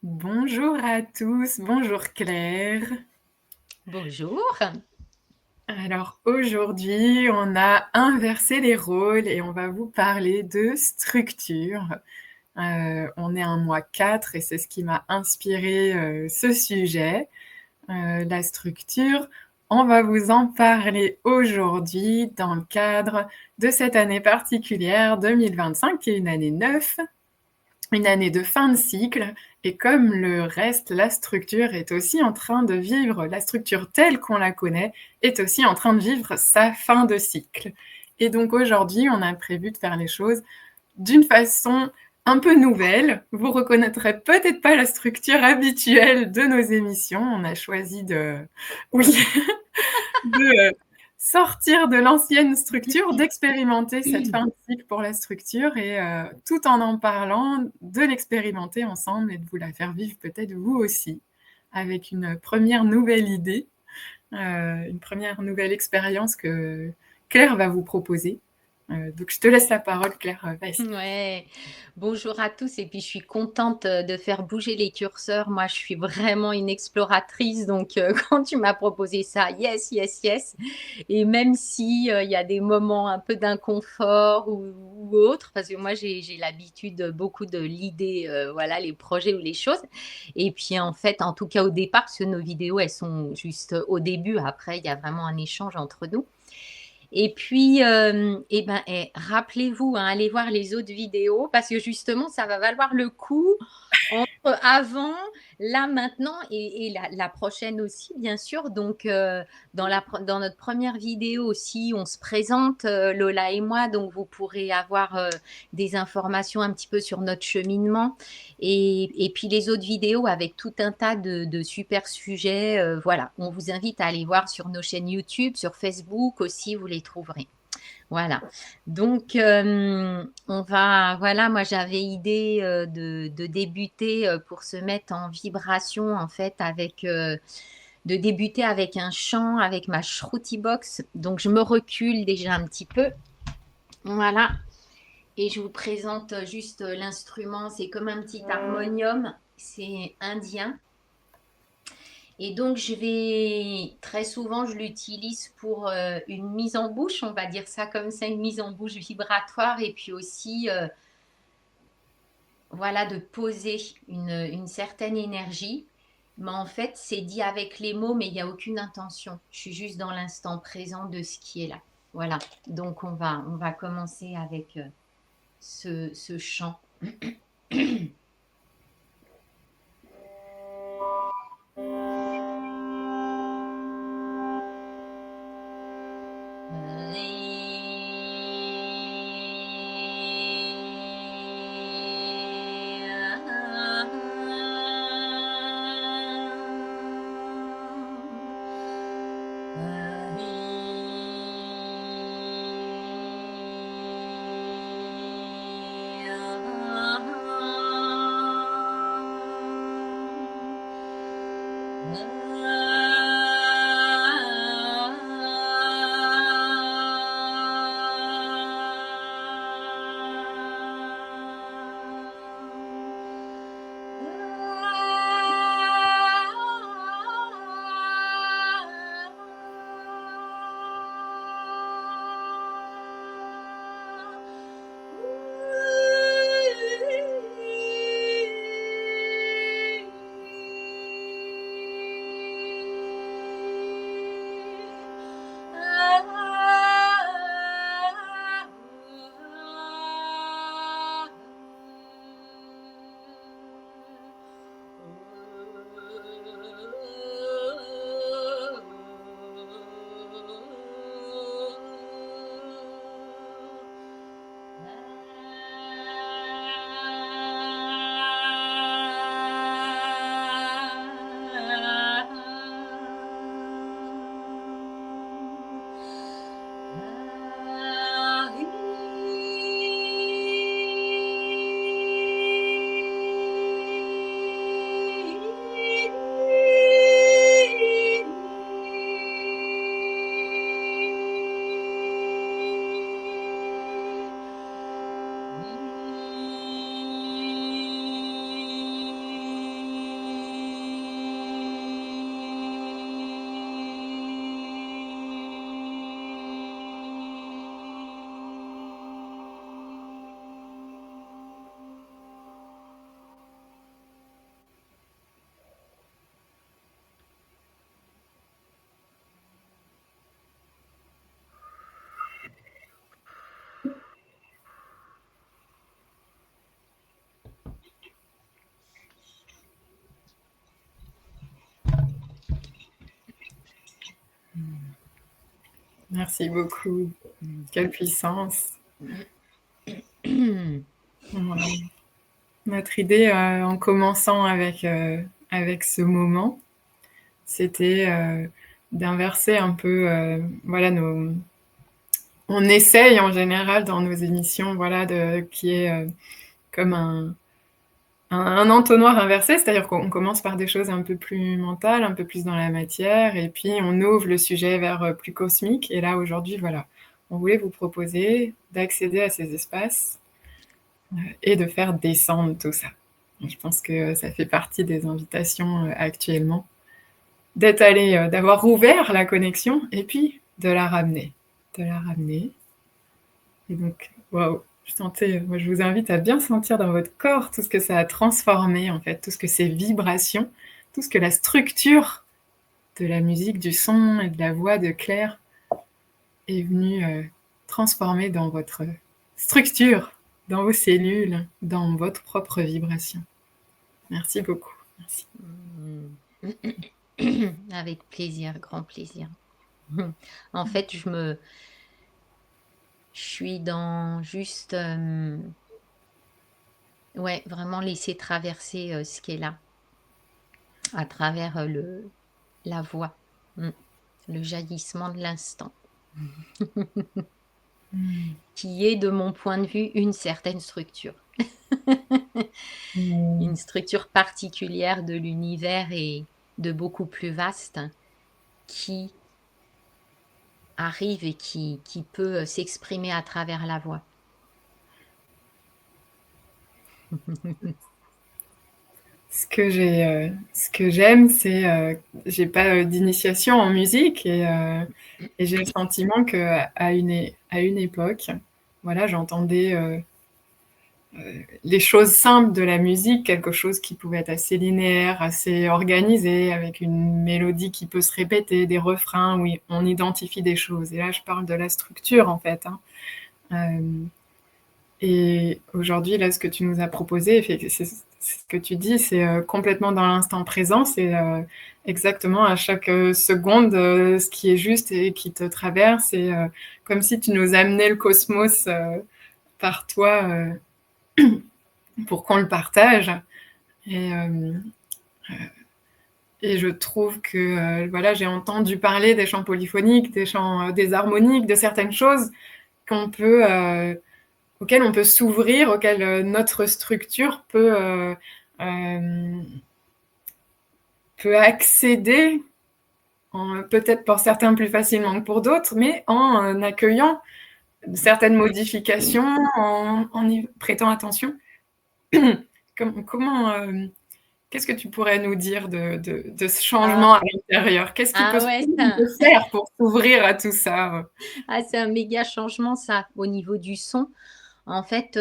Bonjour à tous, bonjour Claire. Bonjour. Alors aujourd'hui, on a inversé les rôles et on va vous parler de structure. On est un mois 4 et c'est ce qui m'a inspiré ce sujet, la structure. On va vous en parler aujourd'hui dans le cadre de cette année particulière 2025 qui est une année 9, une année de fin de cycle, et comme le reste, la structure est aussi en train de vivre, la structure telle qu'on la connaît est aussi en train de vivre sa fin de cycle. Et donc aujourd'hui, on a prévu de faire les choses d'une façon un peu nouvelle. Vous reconnaîtrez peut-être pas la structure habituelle de nos émissions. On a choisi oui, de sortir de l'ancienne structure, d'expérimenter cette fin de cycle pour la structure et tout en parlant, de l'expérimenter ensemble et de vous la faire vivre peut-être vous aussi, avec une première nouvelle idée, une première nouvelle expérience que Claire va vous proposer. Donc je te laisse la parole, Claire, vas-y. Ouais. Bonjour à tous et puis je suis contente de faire bouger les curseurs. Moi, je suis vraiment une exploratrice, donc quand tu m'as proposé ça, yes, yes, yes. Et même si il y a des moments un peu d'inconfort ou autre, parce que moi j'ai l'habitude beaucoup de l'idée, voilà, les projets ou les choses. Et puis en fait, en tout cas au départ, parce que nos vidéos elles sont juste au début. Après, il y a vraiment un échange entre nous. Et puis, rappelez-vous, hein, allez voir les autres vidéos parce que justement, ça va valoir le coup entre avant, là, maintenant et la prochaine aussi, bien sûr. Donc, dans notre première vidéo aussi, on se présente, Lola et moi, donc vous pourrez avoir des informations un petit peu sur notre cheminement. Et puis les autres vidéos avec tout un tas de super sujets. Voilà, on vous invite à aller voir sur nos chaînes YouTube, sur Facebook aussi, vous les trouverez. Voilà. Donc, voilà, moi j'avais idée de débuter pour se mettre en vibration, en fait, de débuter avec un chant, avec ma Shruti Box. Donc, je me recule déjà un petit peu. Voilà. Et je vous présente juste l'instrument. C'est comme un petit harmonium. C'est indien. Et donc, très souvent, je l'utilise pour une mise en bouche, on va dire ça comme ça, une mise en bouche vibratoire et puis aussi, voilà, de poser une certaine énergie. Mais en fait, c'est dit avec les mots, mais il n'y a aucune intention. Je suis juste dans l'instant présent de ce qui est là. Voilà. Donc, on va commencer avec ce chant. Merci beaucoup. Quelle puissance. Voilà. Notre idée, en commençant avec ce moment, c'était d'inverser un peu, voilà, on essaye en général dans nos émissions, voilà, qui est comme un entonnoir inversé, c'est-à-dire qu'on commence par des choses un peu plus mentales, un peu plus dans la matière, et puis on ouvre le sujet vers plus cosmique. Et là, aujourd'hui, voilà, on voulait vous proposer d'accéder à ces espaces et de faire descendre tout ça. Et je pense que ça fait partie des invitations actuellement, d'avoir ouvert la connexion et puis de la ramener. De la ramener. Et donc, waouh, moi je vous invite à bien sentir dans votre corps tout ce que ça a transformé, en fait, tout ce que ces vibrations, tout ce que la structure de la musique, du son et de la voix de Claire est venue transformer dans votre structure, dans vos cellules, dans votre propre vibration. Merci beaucoup. Merci. Avec plaisir, grand plaisir. En fait, je suis dans juste, ouais, vraiment laisser traverser ce qui est là, à travers la voix, le jaillissement de l'instant, qui est, de mon point de vue, une certaine structure. Une structure particulière de l'univers et de beaucoup plus vaste, qui arrive et qui peut s'exprimer à travers la voix. Ce que j'aime, c'est j'ai pas d'initiation en musique et j'ai le sentiment qu'à une époque, voilà, j'entendais les choses simples de la musique, quelque chose qui pouvait être assez linéaire, assez organisé, avec une mélodie qui peut se répéter, des refrains où on identifie des choses. Et là, je parle de la structure, en fait. Et aujourd'hui, là, ce que tu nous as proposé, c'est ce que tu dis, c'est complètement dans l'instant présent, c'est exactement à chaque seconde ce qui est juste et qui te traverse, et comme si tu nous amenais le cosmos par toi pour qu'on le partage. Et, et je trouve que voilà, j'ai entendu parler des chants polyphoniques, des chants, des harmoniques, de certaines choses auxquelles on peut s'ouvrir, auxquelles notre structure peut accéder, peut-être pour certains plus facilement que pour d'autres, mais en accueillant certaines modifications, en y prêtant attention. Qu'est-ce que tu pourrais nous dire de ce changement à l'intérieur? Qu'est-ce Ah ouais, qu'on peut faire pour s'ouvrir à tout ça? c'est un méga changement, ça, au niveau du son. En fait,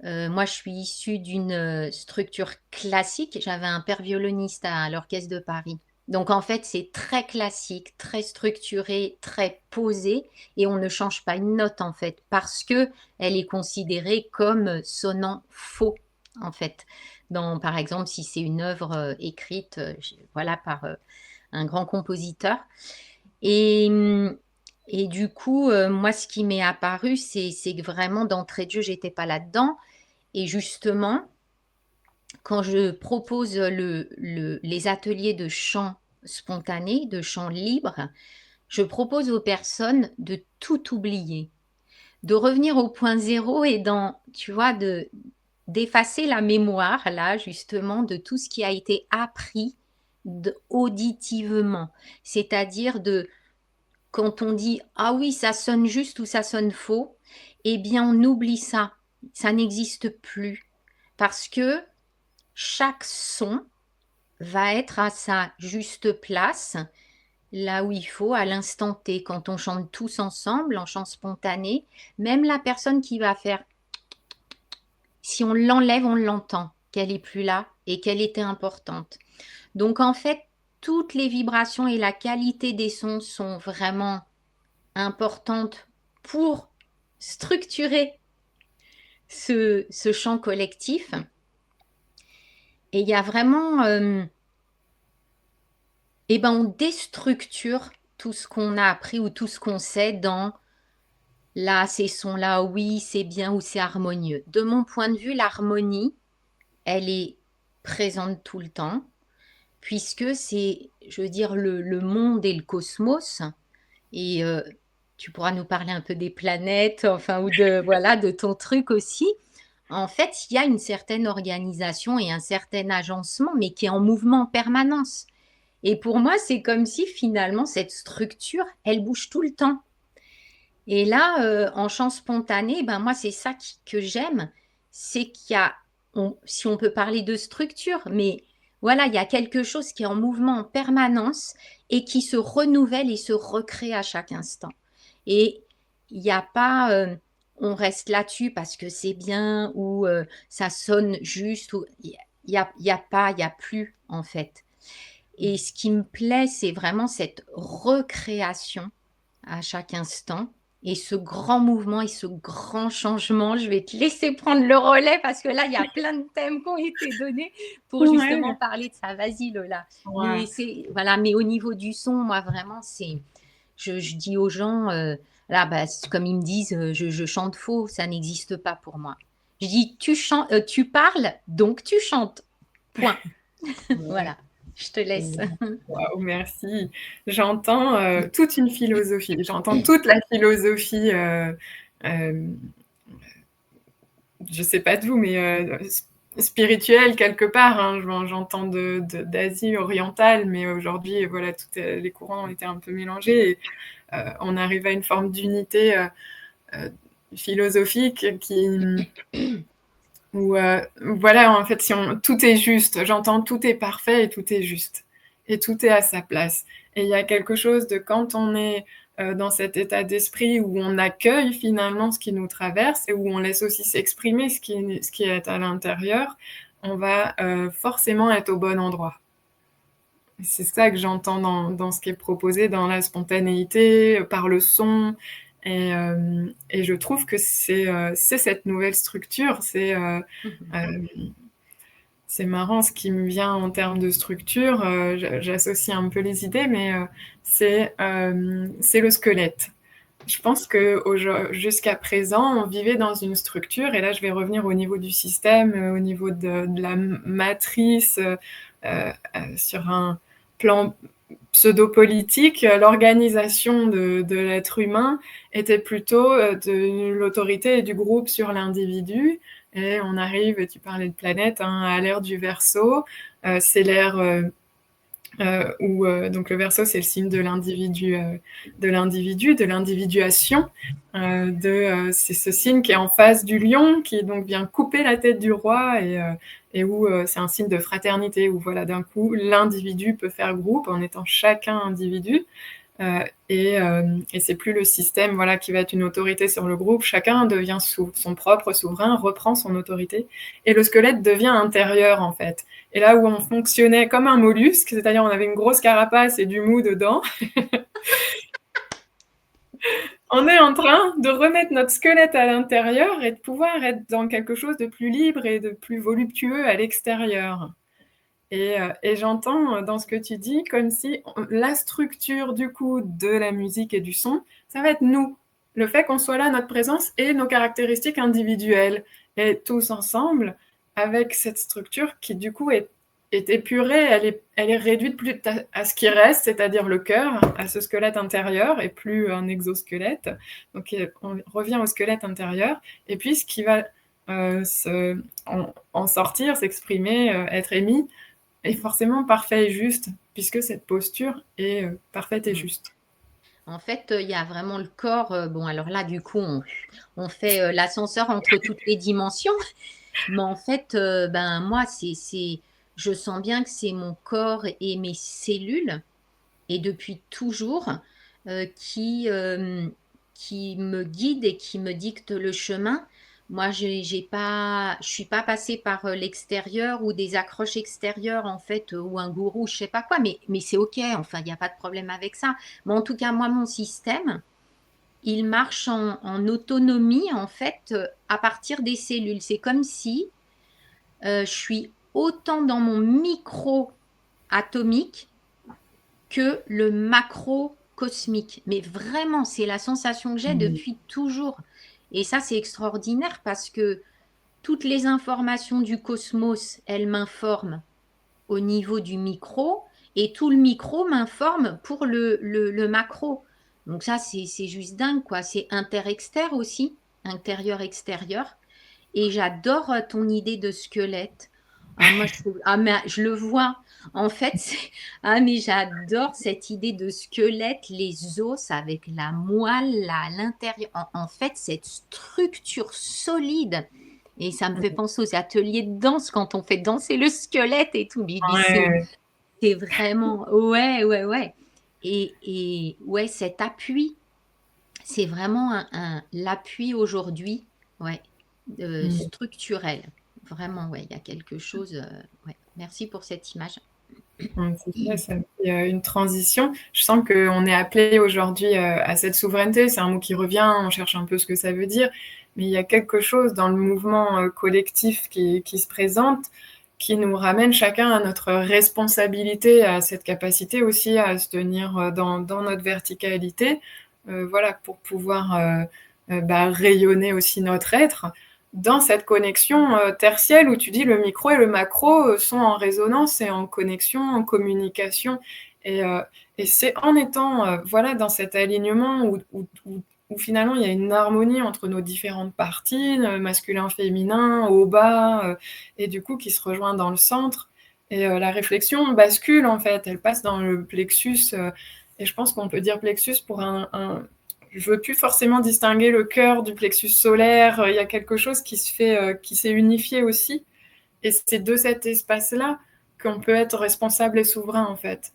moi, je suis issue d'une structure classique. J'avais un père violoniste à l'Orchestre de Paris. Donc, en fait, c'est très classique, très structuré, très posé, et on ne change pas une note, en fait, parce que elle est considérée comme sonnant faux, en fait. Par exemple, si c'est une œuvre écrite, voilà, par un grand compositeur. Et, et du coup, moi, ce qui m'est apparu, c'est que vraiment, d'entrée de jeu, j'étais pas là-dedans. Et justement, quand je propose les ateliers de chant spontané, de chant libre, je propose aux personnes de tout oublier, de revenir au point zéro et tu vois, d'effacer la mémoire, là, justement, de tout ce qui a été appris auditivement. C'est-à-dire quand on dit « Ah oui, ça sonne juste ou ça sonne faux », eh bien, on oublie ça. Ça n'existe plus. Parce que chaque son va être à sa juste place, là où il faut, à l'instant T. Quand on chante tous ensemble, en chant spontané, même la personne qui va faire, si on l'enlève, on l'entend, qu'elle est plus là et qu'elle était importante. Donc en fait, toutes les vibrations et la qualité des sons sont vraiment importantes pour structurer ce chant collectif. Et il y a vraiment, on déstructure tout ce qu'on a appris ou tout ce qu'on sait dans là, ces sons-là, oui, c'est bien ou c'est harmonieux. De mon point de vue, l'harmonie, elle est présente tout le temps, puisque c'est, je veux dire, le monde et le cosmos. Et tu pourras nous parler un peu des planètes, enfin, ou de, voilà, de ton truc aussi. En fait, il y a une certaine organisation et un certain agencement, mais qui est en mouvement en permanence. Et pour moi, c'est comme si finalement, cette structure, elle bouge tout le temps. Et là, en chant spontané, ben moi, c'est ça que j'aime, c'est qu'il y a, si on peut parler de structure, mais voilà, il y a quelque chose qui est en mouvement en permanence et qui se renouvelle et se recrée à chaque instant. Et il n'y a pas, on reste là-dessus parce que c'est bien ou ça sonne juste, ou, il y a pas, il n'y a plus en fait. Et ce qui me plaît, c'est vraiment cette recréation à chaque instant. Et ce grand mouvement et ce grand changement, je vais te laisser prendre le relais parce que là, il y a plein de thèmes qui ont été donnés pour justement Ouais. parler de ça. Vas-y, Lola. Mais Ouais. c'est voilà, mais au niveau du son, moi vraiment, c'est je dis aux gens là, bah, comme ils me disent, je chante faux, ça n'existe pas pour moi. Je dis tu chantes, tu parles, donc tu chantes. Point. Ouais. Voilà. Je te laisse. Waouh, merci. J'entends toute une philosophie. J'entends toute la philosophie, je sais pas d'où, mais spirituelle quelque part. Hein. J'entends d'Asie orientale, mais aujourd'hui, voilà, les courants ont été un peu mélangés. Et, on arrive à une forme d'unité philosophique où, voilà, en fait, tout est juste. J'entends tout est parfait et tout est juste. Et tout est à sa place. Et il y a quelque chose de quand on est dans cet état d'esprit où on accueille finalement ce qui nous traverse et où on laisse aussi s'exprimer ce qui est à l'intérieur, on va forcément être au bon endroit. C'est ça que j'entends dans ce qui est proposé, dans la spontanéité, par le son. Et je trouve que c'est cette nouvelle structure. C'est marrant ce qui me vient en termes de structure. J'associe un peu les idées, mais c'est le squelette. Je pense que jusqu'à présent, on vivait dans une structure, et là je vais revenir au niveau du système, au niveau de la matrice, sur un plan pseudo-politique, l'organisation de l'être humain était plutôt de l'autorité et du groupe sur l'individu. Et on arrive, tu parlais de planète, hein, à l'ère du Verseau. C'est l'ère où donc le Verseau, c'est le signe de l'individu, de l'individuation. C'est ce signe qui est en face du lion, qui donc vient couper la tête du roi, et où c'est un signe de fraternité, où voilà, d'un coup, l'individu peut faire groupe en étant chacun individu. Et c'est plus le système, voilà, qui va être une autorité sur le groupe. Chacun devient son propre souverain, reprend son autorité. Et le squelette devient intérieur, en fait. Et là où on fonctionnait comme un mollusque, c'est-à-dire on avait une grosse carapace et du mou dedans, on est en train de remettre notre squelette à l'intérieur et de pouvoir être dans quelque chose de plus libre et de plus voluptueux à l'extérieur. Et j'entends dans ce que tu dis comme si la structure du coup de la musique et du son, ça va être nous. Le fait qu'on soit là, notre présence et nos caractéristiques individuelles. Et tous ensemble, avec cette structure qui du coup est épurée, elle est réduite plus à ce qui reste, c'est-à-dire le cœur, à ce squelette intérieur et plus un exosquelette. Donc on revient au squelette intérieur. Et puis ce qui va en sortir, s'exprimer, être émis, est forcément parfait et juste, puisque cette posture est parfaite et juste. En fait, il y a vraiment le corps. Bon, alors là, du coup, on fait l'ascenseur entre toutes les dimensions. Mais en fait, ben moi, je sens bien que c'est mon corps et mes cellules, et depuis toujours, qui me guident et qui me dictent le chemin. Moi, je suis pas passée par l'extérieur ou des accroches extérieures, en fait, ou un gourou, je sais pas quoi, mais c'est OK, enfin, il n'y a pas de problème avec ça. Mais en tout cas, moi, mon système, il marche en autonomie, en fait, à partir des cellules. C'est comme si je suis autant dans mon micro atomique que le macro cosmique. Mais vraiment, c'est la sensation que j'ai Mmh. depuis toujours. Et ça, c'est extraordinaire parce que toutes les informations du cosmos, elles m'informent au niveau du micro et tout le micro m'informe pour le macro. Donc ça, c'est juste dingue, quoi. C'est inter-extérieur aussi, intérieur-extérieur. Et j'adore ton idée de squelette. Ah, moi, mais je le vois. En fait, ah, mais j'adore cette idée de squelette, les os avec la moelle là, à l'intérieur. En fait, cette structure solide. Et ça me fait penser aux ateliers de danse quand on fait danser le squelette et tout. Mais Ouais. c'est vraiment, ouais, ouais, ouais. Et ouais, cet appui, c'est vraiment l'appui aujourd'hui, ouais, Mmh. structurel. Vraiment, ouais, il y a quelque chose. Ouais. Merci pour cette image. C'est ça, ça fait, une transition. Je sens qu'on est appelé aujourd'hui, à cette souveraineté. C'est un mot qui revient, on cherche un peu ce que ça veut dire, mais il y a quelque chose dans le mouvement, collectif qui se présente, qui nous ramène chacun à notre responsabilité, à cette capacité aussi à se tenir, dans notre verticalité, voilà, pour pouvoir, rayonner aussi notre être dans cette connexion, tertielle où tu dis le micro et le macro, sont en résonance et en connexion, en communication et heu et c'est en étant, voilà, dans cet alignement où finalement il y a une harmonie entre nos différentes parties, masculin, féminin, haut, bas, et du coup qui se rejoint dans le centre et la réflexion bascule en fait, elle passe dans le plexus, et je pense qu'on peut dire plexus pour un je veux plus forcément distinguer le cœur du plexus solaire, il y a quelque chose qui se fait, qui s'est unifié aussi et c'est de cet espace-là qu'on peut être responsable et souverain, en fait.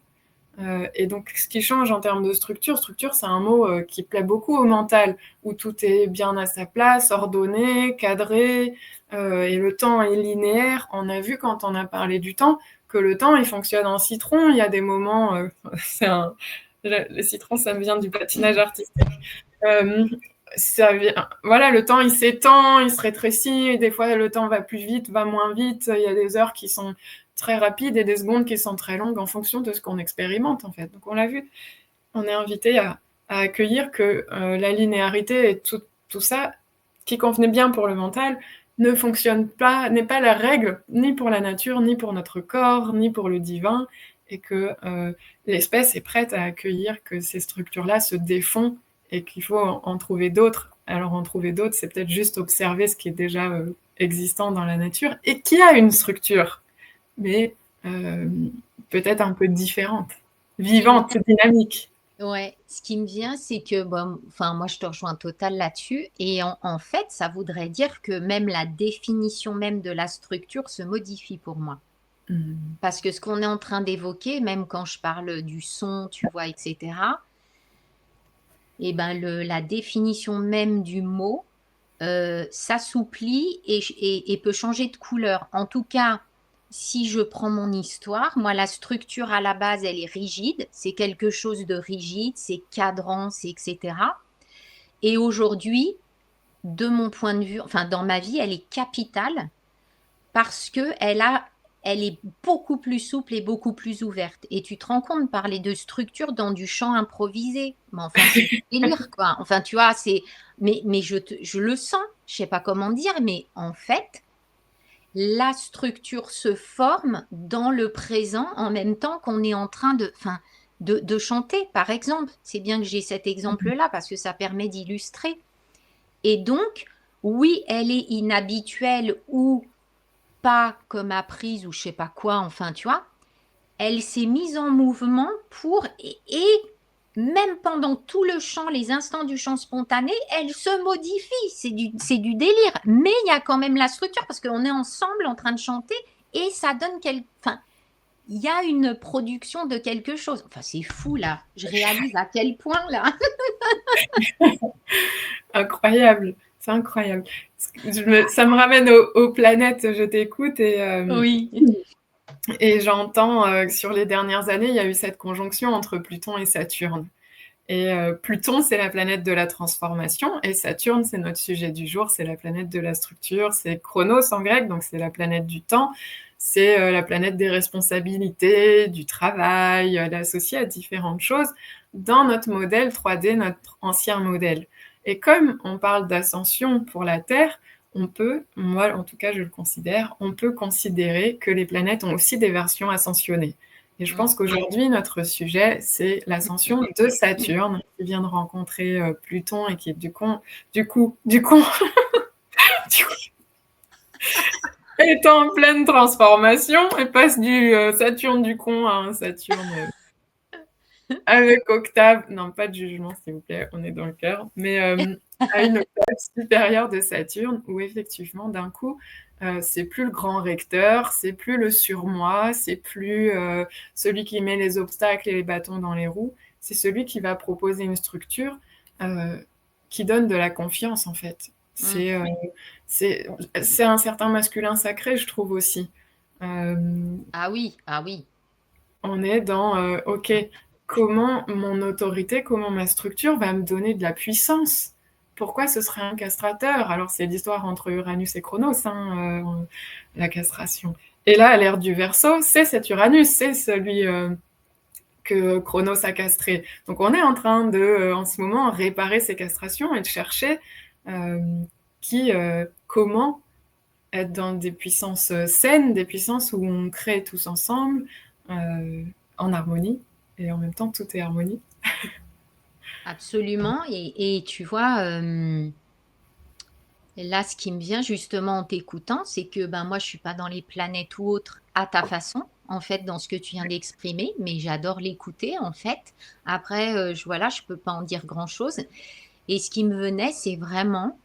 Et donc ce qui change en termes de structure, structure, c'est un mot, qui plaît beaucoup au mental, où tout est bien à sa place, ordonné, cadré, et le temps est linéaire. On a vu quand on a parlé du temps, que le temps, il fonctionne en citron. Il y a des moments, c'est un le citron, ça me vient du patinage artistique. Euh, voilà, le temps il s'étend, il se rétrécit, et des fois le temps va plus vite, va moins vite. Il y a des heures qui sont très rapides et des secondes qui sont très longues en fonction de ce qu'on expérimente en fait. Donc on l'a vu, on est invité à accueillir que la linéarité et tout ça, qui convenait bien pour le mental, ne fonctionne pas, n'est pas la règle, ni pour la nature, ni pour notre corps, ni pour le divin, et que l'espèce est prête à accueillir que ces structures-là se défont et qu'il faut en trouver d'autres. Alors en trouver d'autres, c'est peut-être juste observer ce qui est déjà existant dans la nature et qui a une structure, mais euh, peut-être un peu différente, Ce qui me vivante, dynamique. Ouais, ce qui me vient, c'est que, bon, enfin, moi, je te rejoins total là-dessus. Et en fait, ça voudrait dire que même la définition même de la structure se modifie pour moi. Mmh. Parce que ce qu'on est en train d'évoquer, même quand je parle du son, tu vois, etc., et ben la définition même du mot s'assouplit et peut changer de couleur. En tout cas, si je prends mon histoire, moi, la structure à la base, elle est rigide. C'est quelque chose de rigide, c'est cadrant, c'est etc. Et aujourd'hui, de mon point de vue, enfin dans ma vie, elle est capitale parce que elle est beaucoup plus souple et beaucoup plus ouverte. Et tu te rends compte, parler de structure dans du chant improvisé, mais enfin c'est du délire quoi. Enfin tu vois, mais je le sens, je sais pas comment dire, mais en fait la structure se forme dans le présent en même temps qu'on est en train de chanter, par exemple. C'est bien que j'ai cet exemple-là parce que ça permet d'illustrer. Et donc, oui, elle est inhabituelle ou pas comme apprise ou je sais pas quoi, enfin, tu vois, elle s'est mise en mouvement et même pendant tout le chant, les instants du chant spontané, elle se modifie. C'est du délire. Mais il y a quand même la structure parce qu'on est ensemble en train de chanter et ça donne enfin, il y a une production de quelque chose. Enfin, c'est fou là. Je réalise à quel point là. Incroyable, c'est incroyable. Ça me ramène aux planètes, je t'écoute Oui. et j'entends sur les dernières années, il y a eu cette conjonction entre Pluton et Saturne. Et Pluton, c'est la planète de la transformation, et Saturne, c'est notre sujet du jour, c'est la planète de la structure, c'est Chronos en grec, donc c'est la planète du temps, c'est la planète des responsabilités, du travail, elle est associée à différentes choses. dans notre modèle 3D, notre ancien modèle. Et comme on parle d'ascension pour la Terre, on peut, moi en tout cas je le considère, on peut considérer que les planètes ont aussi des versions ascensionnées. Et je Mmh. pense qu'aujourd'hui, notre sujet, c'est l'ascension de Saturne, qui vient de rencontrer Pluton et qui est du coup, est en pleine transformation. Elle passe du Saturne du con à un Saturne avec octave, non pas de jugement s'il vous plaît, on est dans le cœur, mais à une octave supérieure de Saturne où effectivement d'un coup, c'est plus le grand recteur, c'est plus le surmoi, c'est plus celui qui met les obstacles et les bâtons dans les roues, c'est celui qui va proposer une structure qui donne de la confiance en fait. Mmh. C'est un certain masculin sacré, je trouve aussi. Euh, Ah oui, ah oui. on est dans, OK, comment mon autorité, comment ma structure va me donner de la puissance? Pourquoi ce serait un castrateur? Alors, c'est l'histoire entre Uranus et Chronos, hein, la castration. Et là, à l'ère du Verseau, c'est cet Uranus, c'est celui que Chronos a castré. Donc, on est en train de, en ce moment, réparer ces castrations et de chercher comment être dans des puissances saines, des puissances où on crée tous ensemble, en harmonie, et en même temps tout est harmonie. Absolument. Et tu vois, là, ce qui me vient justement en t'écoutant, c'est que ben, moi, je suis pas dans les planètes ou autres à ta façon, en fait, dans ce que tu viens d'exprimer, mais j'adore l'écouter, en fait. Après, voilà, je peux pas en dire grand-chose. Et ce qui me venait, c'est vraiment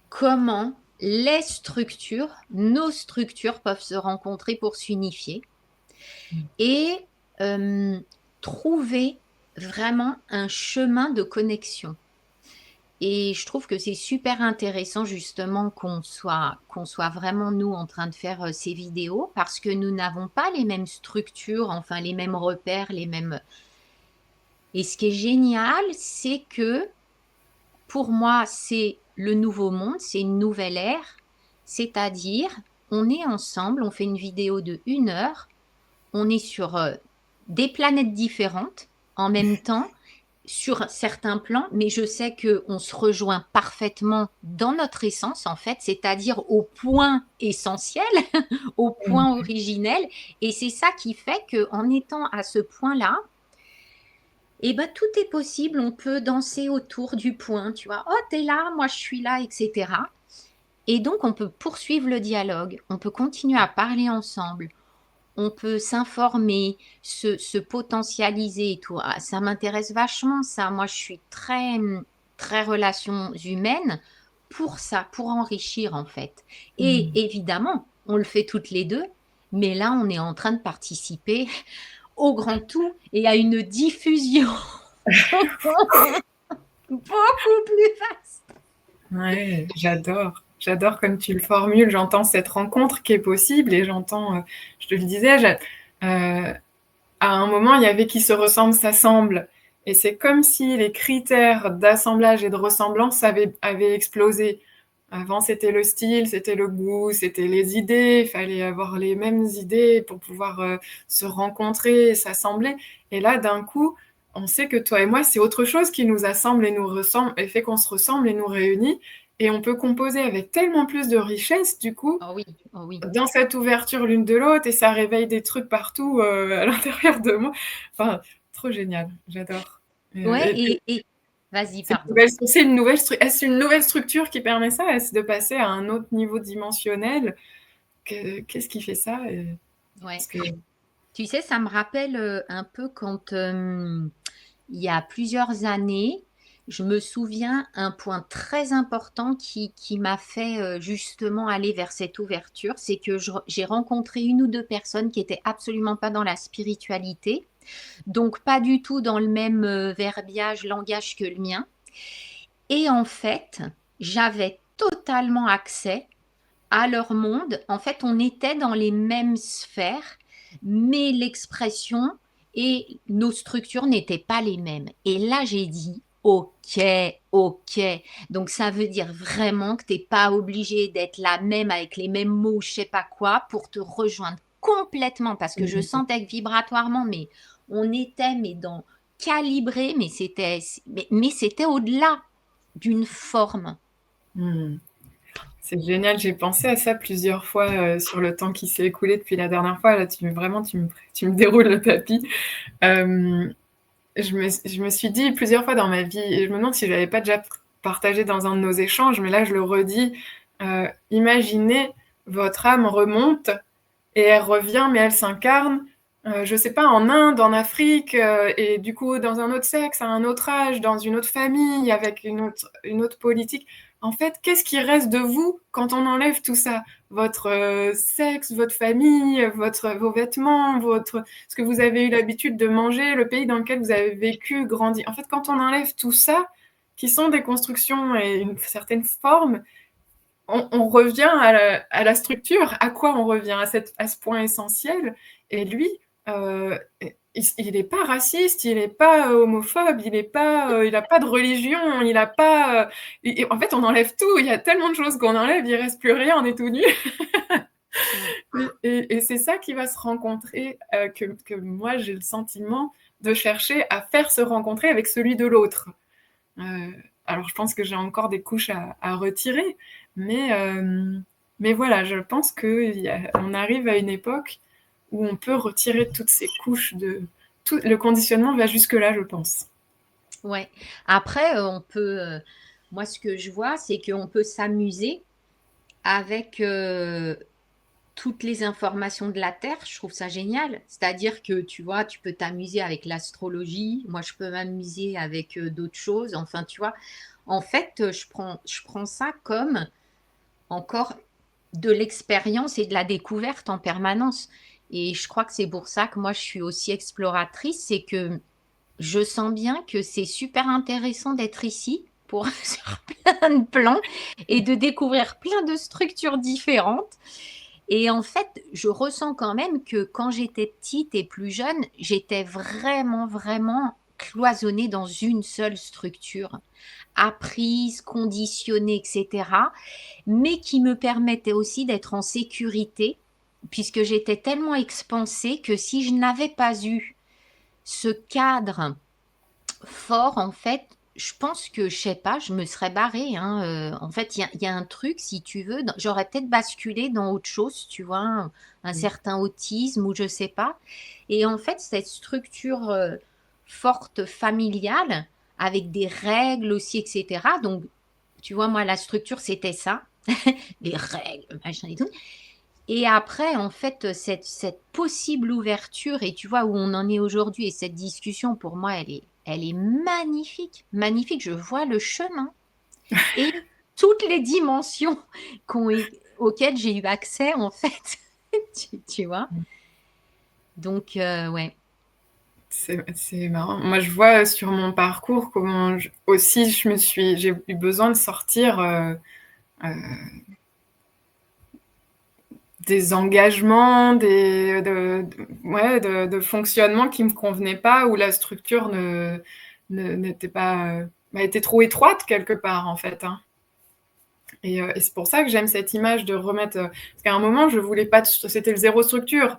comment les structures, nos structures peuvent se rencontrer pour s'unifier et trouver vraiment un chemin de connexion. Et je trouve que c'est super intéressant justement qu'on soit vraiment nous en train de faire ces vidéos parce que nous n'avons pas les mêmes structures, enfin les mêmes repères, les mêmes... Et ce qui est génial, c'est que pour moi, c'est le nouveau monde, c'est une nouvelle ère, c'est-à-dire on est ensemble, on fait une vidéo de 1 heure, on est sur des planètes différentes en même temps, sur certains plans, mais je sais qu'on se rejoint parfaitement dans notre essence, en fait, c'est-à-dire au point essentiel, au point originel. Et c'est ça qui fait qu'en étant à ce point-là, eh ben, tout est possible. On peut danser autour du point, tu vois. Oh, t'es là, moi je suis là, etc. Et donc, on peut poursuivre le dialogue, on peut continuer à parler ensemble, on peut s'informer, se potentialiser et tout. Ah, ça m'intéresse vachement, ça. Moi, je suis très, très relations humaines pour ça, pour enrichir, en fait. Et évidemment, on le fait toutes les deux, mais là, on est en train de participer au grand tout et à une diffusion beaucoup plus vaste. Ouais, j'adore. J'adore comme tu le formules. J'entends cette rencontre qui est possible et j'entends, je te le disais, à un moment, il y avait qui se ressemblent, s'assemblent. Et c'est comme si les critères d'assemblage et de ressemblance avaient explosé. Avant, c'était le style, c'était le goût, c'était les idées. Il fallait avoir les mêmes idées pour pouvoir se rencontrer et s'assembler. Et là, d'un coup, on sait que toi et moi, c'est autre chose qui nous assemble et nous ressemble, et fait qu'on se ressemble et nous réunit. Et on peut composer avec tellement plus de richesse, du coup, Oh oui, oh oui. dans cette ouverture l'une de l'autre, et ça réveille des trucs partout à l'intérieur de moi. Enfin, trop génial, j'adore. Ouais, Et vas-y, c'est pardon. est-ce une nouvelle structure qui permet ça? Est-ce de passer à un autre niveau dimensionnel? Qu'est-ce qui fait ça? Ouais. Parce que... Tu sais, ça me rappelle un peu quand il y a plusieurs années, je me souviens un point très important qui m'a fait justement aller vers cette ouverture, c'est que j'ai rencontré 1 ou 2 personnes qui étaient absolument pas dans la spiritualité, donc pas du tout dans le même verbiage, langage que le mien. Et en fait, j'avais totalement accès à leur monde. En fait, on était dans les mêmes sphères, mais l'expression et nos structures n'étaient pas les mêmes. Et là, j'ai dit, OK, OK. Donc, ça veut dire vraiment que tu n'es pas obligé d'être la même avec les mêmes mots, je sais pas quoi, pour te rejoindre complètement, parce que je sentais que vibratoirement, mais on était mais dans calibré, mais c'était au-delà d'une forme. Mmh. C'est génial, j'ai pensé à ça plusieurs fois, sur le temps qui s'est écoulé depuis la dernière fois. Là, tu me déroules le tapis. Hem, je me suis dit plusieurs fois dans ma vie et je me demande si je l'avais pas déjà partagé dans un de nos échanges, mais là, je le redis, imaginez votre âme remonte et elle revient, mais elle s'incarne, je sais pas, en Inde, en Afrique, et du coup, dans un autre sexe, à un autre âge, dans une autre famille, avec une autre politique. En fait, qu'est-ce qui reste de vous quand on enlève tout ça? Votre sexe, votre famille, vos vêtements, ce que vous avez eu l'habitude de manger, le pays dans lequel vous avez vécu, grandi. En fait, quand on enlève tout ça, qui sont des constructions et une certaine forme, on revient à la structure. À quoi on revient? À ce point essentiel. Et lui, il n'est pas raciste, il n'est pas homophobe, il n'a pas de religion, il n'a pas. En fait, on enlève tout. Il y a tellement de choses qu'on enlève, il reste plus rien, on est tout nu. Ouais. Et c'est ça qui va se rencontrer, que moi j'ai le sentiment de chercher à faire se rencontrer avec celui de l'autre. Euh, alors, je pense que j'ai encore des couches à retirer, mais, euh, mais voilà, je pense qu'on arrive à une époque où on peut retirer toutes ces couches le conditionnement va jusque-là, je pense. Ouais. Après, moi, ce que je vois, c'est qu'on peut s'amuser avec toutes les informations de la Terre. Je trouve ça génial. C'est-à-dire que, tu vois, tu peux t'amuser avec l'astrologie. Moi, je peux m'amuser avec d'autres choses. Enfin, tu vois, en fait, je prends ça comme encore de l'expérience et de la découverte en permanence. Et je crois que c'est pour ça que moi, je suis aussi exploratrice. C'est que je sens bien que c'est super intéressant d'être ici pour sur plein de plans et de découvrir plein de structures différentes. Et en fait, je ressens quand même que quand j'étais petite et plus jeune, j'étais vraiment, vraiment cloisonnée dans une seule structure, apprise, conditionnée, etc., mais qui me permettait aussi d'être en sécurité, puisque j'étais tellement expansée que si je n'avais pas eu ce cadre fort, en fait, je pense que, je sais pas, je me serais barrée, hein, en fait, il y a un truc, si tu veux, j'aurais peut-être basculé dans autre chose, tu vois, un certain autisme ou je sais pas. Et en fait, cette structure forte familiale, avec des règles aussi, etc. Donc, tu vois, moi, la structure, c'était ça, les règles, machin et tout. Et après, en fait, cette possible ouverture, et tu vois où on en est aujourd'hui, et cette discussion, pour moi, elle est magnifique, magnifique. Je vois le chemin et toutes les dimensions auxquelles j'ai eu accès, en fait. Tu vois? Donc, ouais. C'est marrant. Moi, je vois sur mon parcours comment aussi j'ai eu besoin de sortir euh, des engagements, ouais, de fonctionnement qui me convenaient pas, où la structure n'était pas, était trop étroite quelque part en fait, hein. Et c'est pour ça que j'aime cette image de remettre, parce qu'à un moment je voulais pas, c'était le zéro structure.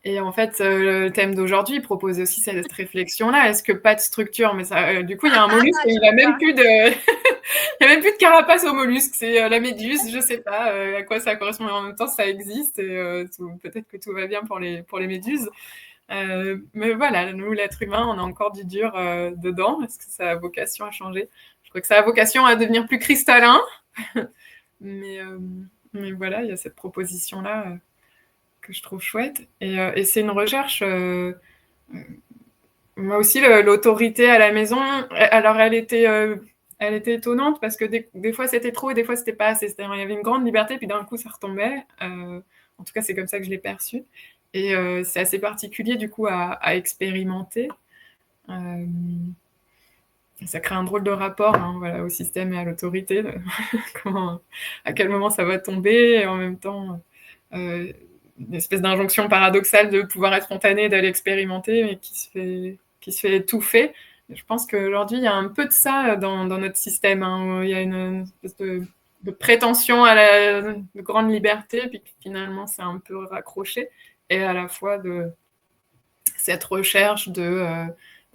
Et en fait, le thème d'aujourd'hui propose aussi cette réflexion-là. Est-ce que pas de structure, mais ça, du coup, il y a un mollusque et Je il a même vois. plus de, il y a même plus de carapace au mollusque. C'est la méduse. Je sais pas à quoi ça correspond. Mais en même temps, ça existe et peut-être que tout va bien pour les méduses. Mais voilà, nous, l'être humain, on a encore du dur dedans. Est-ce que ça a vocation à changer? Je crois que ça a vocation à devenir plus cristallin. mais, euh, mais voilà, il y a cette proposition-là. Que je trouve chouette. Et c'est une recherche. Moi aussi, l'autorité à la maison, alors elle était étonnante parce que des fois c'était trop et des fois c'était pas assez. C'est-à-dire il y avait une grande liberté, puis d'un coup ça retombait. En tout cas, c'est comme ça que je l'ai perçu. Et c'est assez particulier du coup à expérimenter. Euh, Ça crée un drôle de rapport, hein, voilà, au système et à l'autorité. Comment, à quel moment ça va tomber, et en même temps, euh, une espèce d'injonction paradoxale de pouvoir être spontané, d'aller expérimenter, mais qui se fait étouffer. Et je pense qu'aujourd'hui, il y a un peu de ça dans notre système, hein, où il y a une espèce de prétention à de grande liberté, puis que finalement, c'est un peu raccroché, et à la fois de cette recherche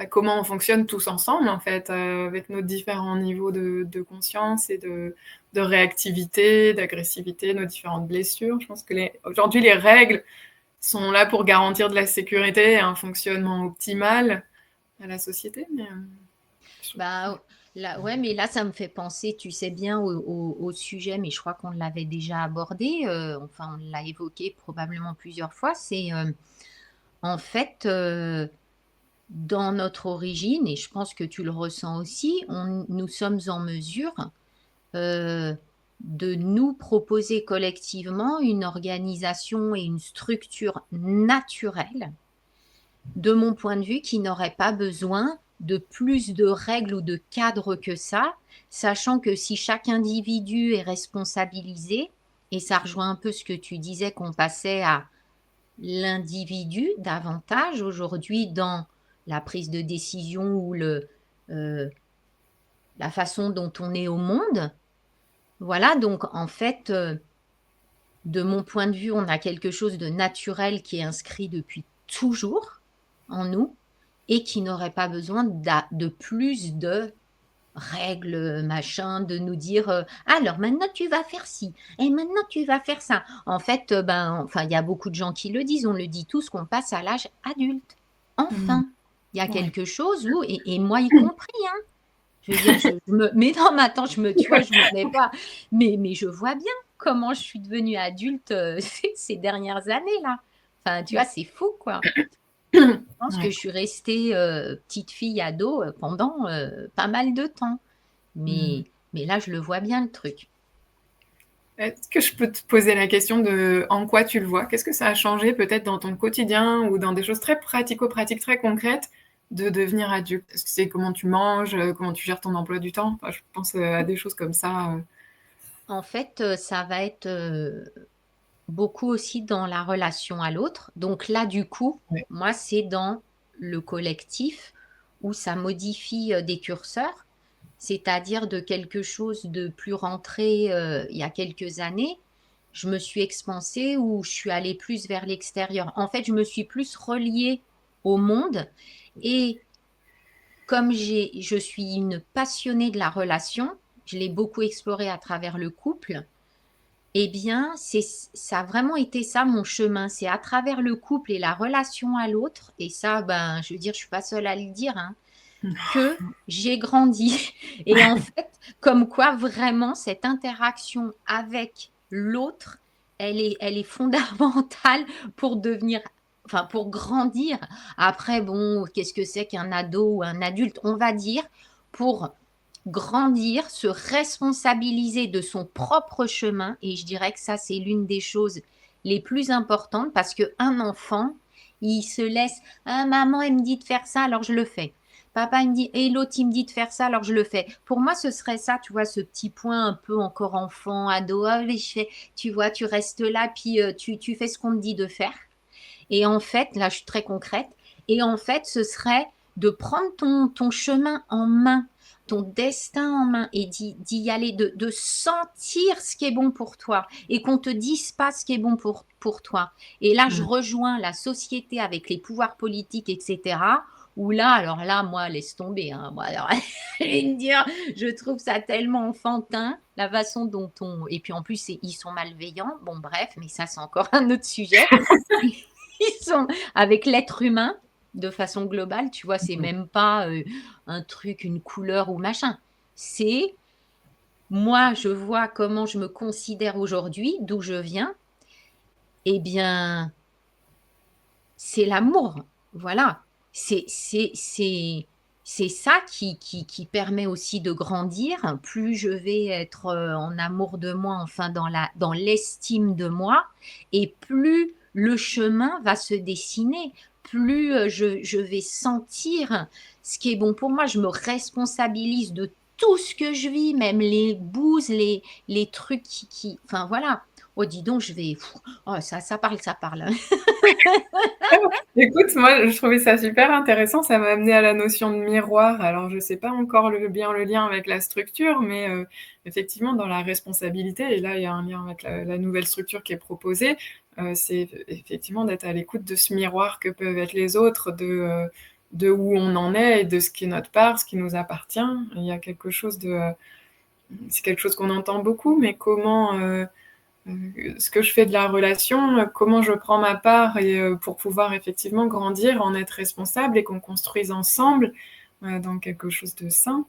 comment on fonctionne tous ensemble, en fait, avec nos différents niveaux de conscience et de réactivité, d'agressivité, nos différentes blessures. Je pense que aujourd'hui, les règles sont là pour garantir de la sécurité et un fonctionnement optimal à la société. Mais, Bah, là, ouais, mais là, ça me fait penser, tu sais bien, au sujet, mais je crois qu'on l'avait déjà abordé, enfin, on l'a évoqué probablement plusieurs fois, c'est en fait, dans notre origine, et je pense que tu le ressens aussi, nous sommes en mesure euh, de nous proposer collectivement une organisation et une structure naturelle, de mon point de vue, qui n'aurait pas besoin de plus de règles ou de cadres que ça, sachant que si chaque individu est responsabilisé, et ça rejoint un peu ce que tu disais qu'on passait à l'individu davantage aujourd'hui dans la prise de décision ou la façon dont on est au monde. Voilà, donc en fait, de mon point de vue, on a quelque chose de naturel qui est inscrit depuis toujours en nous et qui n'aurait pas besoin de plus de règles, machin, de nous dire alors maintenant tu vas faire ci et maintenant tu vas faire ça. En fait, enfin, il y a beaucoup de gens qui le disent, on le dit tous qu'on passe à l'âge adulte. Enfin, il y a ouais. quelque chose où, et moi y compris, hein, je veux dire, je me mets dans ma tente, tu vois, je me mets pas, mais je vois bien comment je suis devenue adulte ces dernières années-là. Enfin, tu vois, c'est fou, quoi. Je pense que Ouais. je suis restée petite fille ado pendant pas mal de temps. Mm. Mais là, je le vois bien, le truc. Est-ce que je peux te poser la question de en quoi tu le vois? Qu'est-ce que ça a changé peut-être dans ton quotidien ou dans des choses très pratico-pratiques, très concrètes de devenir adulte? Est-ce que c'est comment tu manges, comment tu gères ton emploi du temps? Enfin, je pense à des choses comme ça. En fait, ça va être beaucoup aussi dans la relation à l'autre. Donc là, du coup, Ouais. moi, c'est dans le collectif où ça modifie des curseurs, c'est-à-dire de quelque chose de plus rentré il y a quelques années. Je me suis expansée ou je suis allée plus vers l'extérieur. En fait, je me suis plus reliée au monde et comme je suis une passionnée de la relation, je l'ai beaucoup explorée à travers le couple. Eh bien, ça a vraiment été ça mon chemin. C'est à travers le couple et la relation à l'autre, et ça, ben, je veux dire, je suis pas seule à le dire, hein, que j'ai grandi. Et en fait, comme quoi vraiment cette interaction avec l'autre, elle est fondamentale pour devenir, enfin, pour grandir. Après, bon, qu'est-ce que c'est qu'un ado ou un adulte? On va dire pour grandir, se responsabiliser de son propre chemin. Et je dirais que ça, c'est l'une des choses les plus importantes parce qu'un enfant, il se laisse, ah, maman, elle me dit de faire ça, alors je le fais. Papa, il me dit, et l'autre, il me dit de faire ça, alors je le fais. Pour moi, ce serait ça, tu vois, ce petit point un peu encore enfant, ado, ah, mais je fais, tu vois, tu restes là, puis tu fais ce qu'on te dit de faire. Et en fait, là, je suis très concrète, et en fait, ce serait de prendre ton chemin en main, ton destin en main et d'y aller, de sentir ce qui est bon pour toi et qu'on te dise pas ce qui est bon pour toi. Et là, je Mm. rejoins la société avec les pouvoirs politiques, etc. Où là, alors là, moi, laisse tomber. Hein. Moi, alors, je vais me dire, je trouve ça tellement enfantin, la façon dont on... Et puis en plus, ils sont malveillants. Bon, bref, mais ça, c'est encore un autre sujet. Ils sont avec l'être humain de façon globale, tu vois, c'est même pas un truc, une couleur ou machin. C'est moi, je vois comment je me considère aujourd'hui, d'où je viens. Eh bien, c'est l'amour. Voilà. C'est ça qui permet aussi de grandir. Plus je vais être en amour de moi, enfin dans l'estime de moi, et plus le chemin va se dessiner, plus je vais sentir ce qui est bon pour moi. Je me responsabilise de tout ce que je vis, même les bouses, les trucs enfin voilà. Oh, dis donc, je vais. Oh, ça parle, ça parle. Écoute, moi, je trouvais ça super intéressant. Ça m'a amené à la notion de miroir. Alors, je sais pas encore bien le lien avec la structure, mais effectivement, dans la responsabilité, et là, il y a un lien avec la nouvelle structure qui est proposée, c'est effectivement d'être à l'écoute de ce miroir que peuvent être les autres, de où on en est et de ce qui est notre part, ce qui nous appartient. Il y a quelque chose c'est quelque chose qu'on entend beaucoup, mais comment ce que je fais de la relation, comment je prends ma part et pour pouvoir effectivement grandir, en être responsable et qu'on construise ensemble dans quelque chose de sain.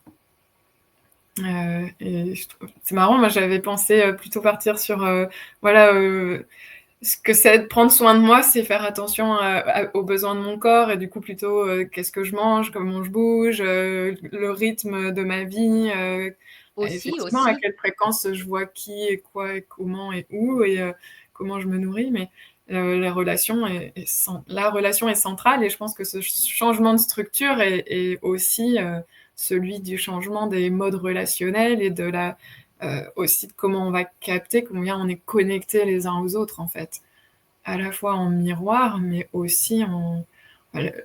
Et c'est marrant, moi j'avais pensé plutôt partir sur voilà ce que c'est de prendre soin de moi, c'est faire attention aux besoins de mon corps et du coup plutôt qu'est-ce que je mange, comment je bouge, le rythme de ma vie, Aussi, effectivement à aussi. quelle fréquence je vois qui et quoi et comment et où et comment je me nourris, mais la relation la relation est centrale et je pense que ce changement de structure est aussi celui du changement des modes relationnels et aussi de comment on va capter combien on est connectés les uns aux autres, en fait. À la fois en miroir, mais aussi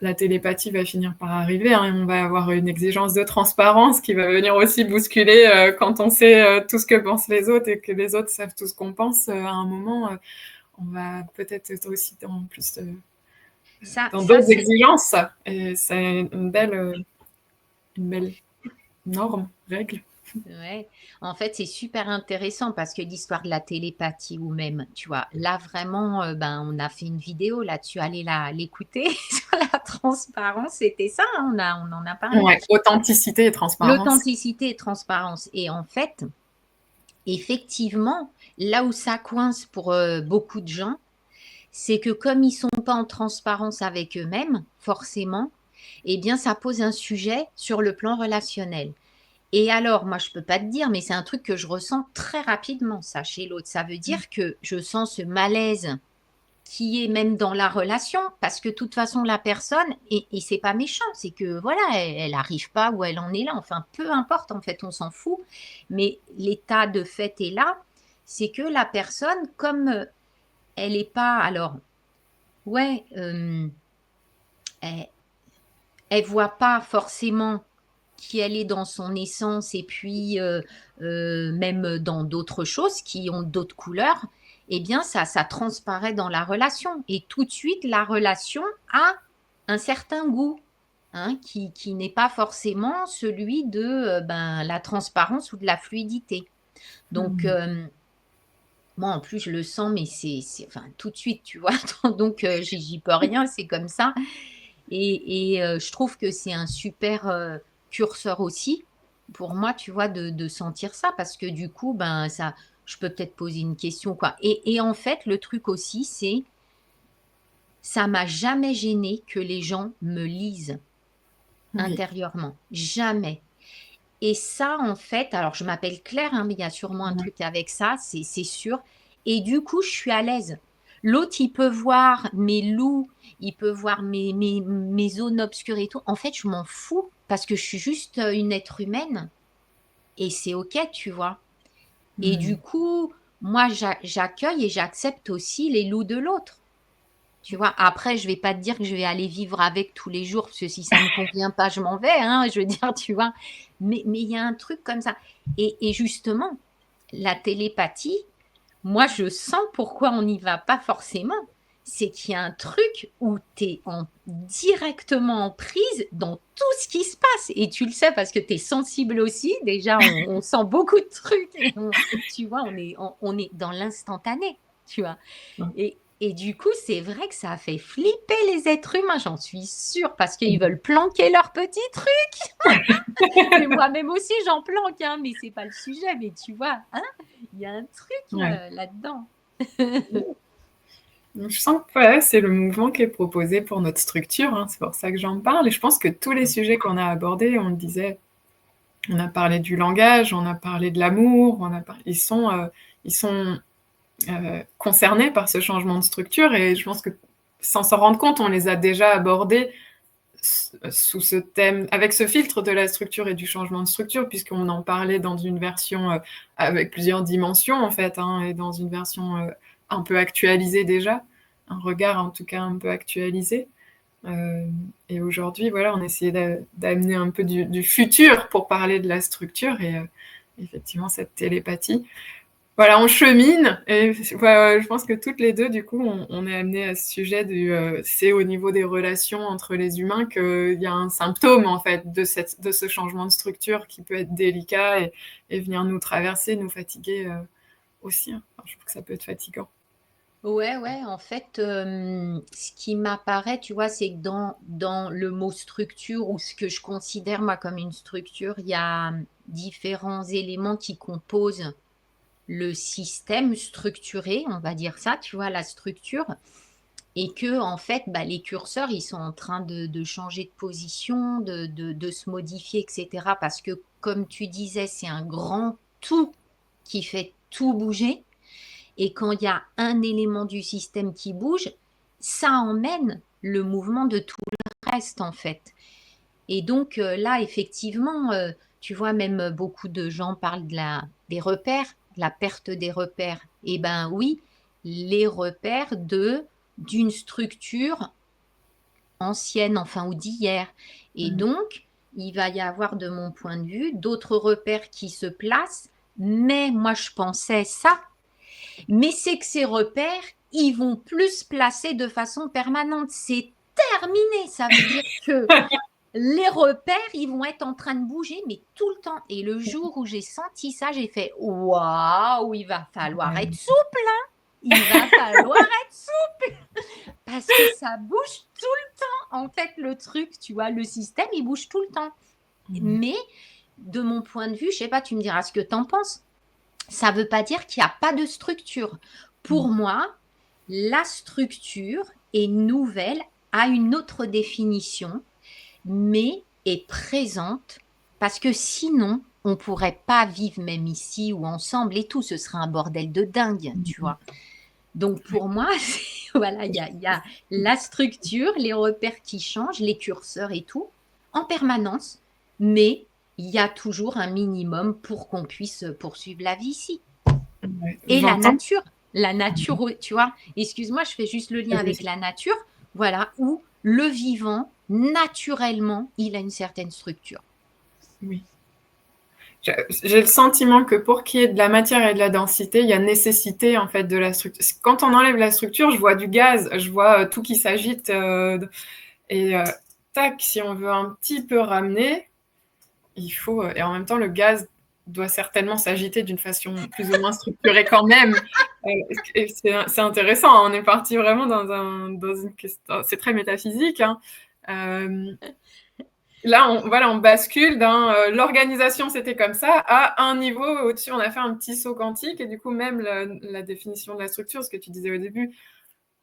la télépathie va finir par arriver, hein, et on va avoir une exigence de transparence qui va venir aussi bousculer quand on sait tout ce que pensent les autres et que les autres savent tout ce qu'on pense. À un moment, on va peut-être être aussi Ça, dans ça d'autres c'est exigences. Et c'est une belle norme, règle. Ouais. En fait, c'est super intéressant parce que l'histoire de la télépathie ou même, tu vois, là vraiment, ben, on a fait une vidéo là-dessus, allez l'écouter sur la transparence, c'était ça, hein, on en a parlé. Ouais, authenticité et transparence. L'authenticité et transparence. Et en fait, effectivement, là où ça coince pour beaucoup de gens, c'est que comme ils sont pas en transparence avec eux-mêmes, forcément, eh bien, ça pose un sujet sur le plan relationnel. Et alors, moi, je peux pas te dire, mais c'est un truc que je ressens très rapidement, ça, chez l'autre. Ça veut dire que je sens ce malaise qui est même dans la relation, parce que de toute façon, la personne, et c'est pas méchant, c'est que voilà, elle arrive pas où elle en est là. Enfin, peu importe, en fait, on s'en fout. Mais l'état de fait est là, c'est que la personne, comme elle est pas, alors, ouais, elle, elle voit pas forcément qui elle est dans son essence et puis même dans d'autres choses qui ont d'autres couleurs, eh bien ça transparaît dans la relation. Et tout de suite, la relation a un certain goût, hein, qui n'est pas forcément celui de ben, la transparence ou de la fluidité. Donc, Mmh. moi, en plus, je le sens, mais enfin, tout de suite, tu vois. Donc, j'y peux rien, c'est comme ça. Et je trouve que c'est un super curseur aussi pour moi, tu vois, de sentir ça parce que du coup, ben, ça, je peux peut-être poser une question, quoi. Et en fait, le truc aussi, c'est ça m'a jamais gêné que les gens me lisent Oui. intérieurement. Jamais. Et ça, en fait, alors je m'appelle Claire, hein, mais il y a sûrement un Ouais. truc avec ça, c'est sûr. Et du coup, je suis à l'aise. L'autre, il peut voir mes loups, il peut voir mes zones obscures et tout. En fait, je m'en fous parce que je suis juste une être humaine et c'est OK, tu vois. Et du Mmh. coup, moi, j'accueille et j'accepte aussi les loups de l'autre. Tu vois, après, je vais pas te dire que je vais aller vivre avec tous les jours, parce que si ça me convient pas, je m'en vais, hein, je veux dire, tu vois. Mais il y a un truc comme ça. Et justement, la télépathie, moi, je sens pourquoi on n'y va pas forcément. C'est qu'il y a un truc où tu es directement en prise dans tout ce qui se passe. Et tu le sais parce que tu es sensible aussi. Déjà, on sent beaucoup de trucs. Et tu vois, on est dans l'instantané, tu vois. Ouais. Et du coup, c'est vrai que ça a fait flipper les êtres humains, j'en suis sûre, parce qu'ils veulent planquer leurs petits trucs. Mais moi-même aussi, j'en planque, hein, mais c'est pas le sujet. Mais tu vois, hein, il y a un truc Ouais. là-dedans. Je sens que ouais, c'est le mouvement qui est proposé pour notre structure, hein, c'est pour ça que j'en parle. Et je pense que tous les sujets qu'on a abordés, on le disait, on a parlé du langage, on a parlé de l'amour, ils sont concernés par ce changement de structure. Et je pense que sans s'en rendre compte, on les a déjà abordés sous ce thème, avec ce filtre de la structure et du changement de structure, puisqu'on en parlait dans une version avec plusieurs dimensions, en fait, hein, et dans une version un peu actualisée déjà, un regard en tout cas un peu actualisé. Euh, et aujourd'hui, voilà, on essayait d'amener un peu du futur pour parler de la structure et effectivement cette télépathie. voilà, on chemine et je pense que toutes les deux, du coup, on est amenées à ce sujet c'est au niveau des relations entre les humains qu'il y a un symptôme, en fait, de ce changement de structure qui peut être délicat et venir nous traverser, nous fatiguer aussi, hein. Enfin, je trouve que ça peut être fatigant. Ouais, ouais, en fait, ce qui m'apparaît, tu vois, c'est que dans le mot structure ou ce que je considère moi comme une structure, il y a différents éléments qui composent le système structuré, on va dire ça, tu vois, la structure, et que en fait, bah, les curseurs, ils sont en train de changer de position, de se modifier, etc. Parce que, comme tu disais, c'est un grand tout qui fait tout bouger. Et quand il y a un élément du système qui bouge, ça emmène le mouvement de tout le reste, en fait. Et donc là, effectivement, tu vois, même beaucoup de gens parlent des repères, de la perte des repères. Eh ben oui, les repères d'une structure ancienne, enfin, ou d'hier. Et Mmh. donc, il va y avoir, de mon point de vue, d'autres repères qui se placent. Mais moi, je pensais ça. Mais c'est que ces repères, ils vont plus se placer de façon permanente. C'est terminé. Ça veut dire que les repères, ils vont être en train de bouger, mais tout le temps. Et le jour où j'ai senti ça, j'ai fait waouh, il va falloir être Ouais. souple, hein. Il va falloir être souple parce que ça bouge tout le temps. En fait, le truc, tu vois, le système, il bouge tout le temps. Mmh. Mais de mon point de vue, je sais pas, tu me diras ce que tu en penses. Ça veut pas dire qu'il n'y a pas de structure. Pour Mmh. moi, la structure est nouvelle, a une autre définition, mais est présente parce que sinon, on pourrait pas vivre même ici ou ensemble et tout. Ce serait un bordel de dingue, tu Mmh. vois. Donc Ouais. pour moi, voilà, il y a la structure, les repères qui changent, les curseurs et tout, en permanence, mais il y a toujours un minimum pour qu'on puisse poursuivre la vie ici. Ouais. Et J'entends. la nature, tu vois, excuse-moi, je fais juste le lien avec Vas-y. la nature, voilà, où le vivant, naturellement, il a une certaine structure. Oui. J'ai le sentiment que pour qu'il y ait de la matière et de la densité, il y a nécessité en fait de la structure. Quand on enlève la structure, je vois du gaz, je vois tout qui s'agite et tac, si on veut un petit peu ramener, il faut et en même temps le gaz doit certainement s'agiter d'une façon plus ou moins structurée quand même. C'est intéressant, hein, on est parti vraiment dans une question, c'est très métaphysique, hein. Euh, Là, voilà, on bascule l'organisation, c'était comme ça, à un niveau au-dessus, on a fait un petit saut quantique, et du coup, même la définition de la structure, ce que tu disais au début,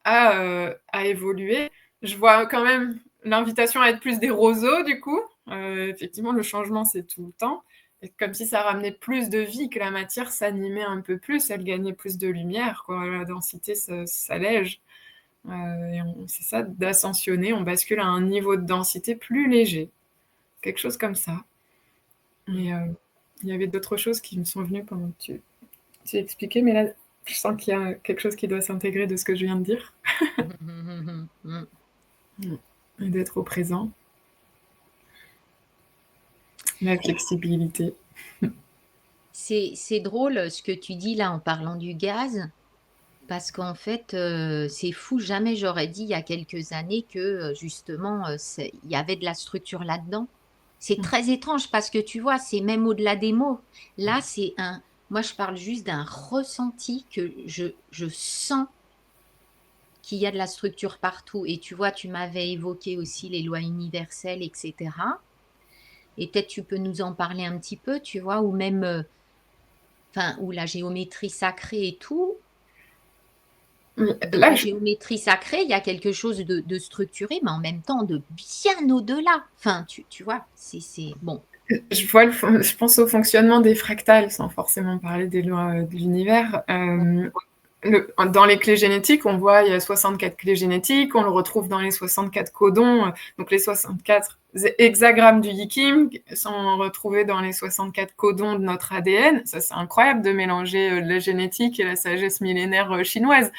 a évolué. Je vois quand même l'invitation à être plus des roseaux, du coup. Effectivement, le changement, c'est tout le temps. Et comme si ça ramenait plus de vie, que la matière s'animait un peu plus, elle gagnait plus de lumière, quoi. La densité s'allège. Et c'est ça, d'ascensionner, on bascule à un niveau de densité plus léger. Quelque chose comme ça. Mais il y avait d'autres choses qui me sont venues pendant que tu expliquais, mais là, je sens qu'il y a quelque chose qui doit s'intégrer de ce que je viens de dire. Et d'être au présent, la flexibilité. C'est drôle ce que tu dis là en parlant du gaz, parce qu'en fait, c'est fou, jamais j'aurais dit il y a quelques années que justement, il y avait de la structure là-dedans. C'est très étrange parce que tu vois, c'est même au-delà des mots. Là, moi je parle juste d'un ressenti que je sens qu'il y a de la structure partout. Et tu vois, tu m'avais évoqué aussi les lois universelles, etc. Et peut-être tu peux nous en parler un petit peu, tu vois, ou même, enfin, ou la géométrie sacrée et tout. Dans Là, la géométrie sacrée, il y a quelque chose de structuré, mais en même temps de bien au-delà. Enfin, tu vois, bon. je pense au fonctionnement des fractales, sans forcément parler des lois de l'univers. Dans les clés génétiques, on voit il y a 64 clés génétiques, on le retrouve dans les 64 codons, donc les 64 hexagrammes du Yikim sont retrouvés dans les 64 codons de notre ADN. Ça, c'est incroyable de mélanger la génétique et la sagesse millénaire chinoise.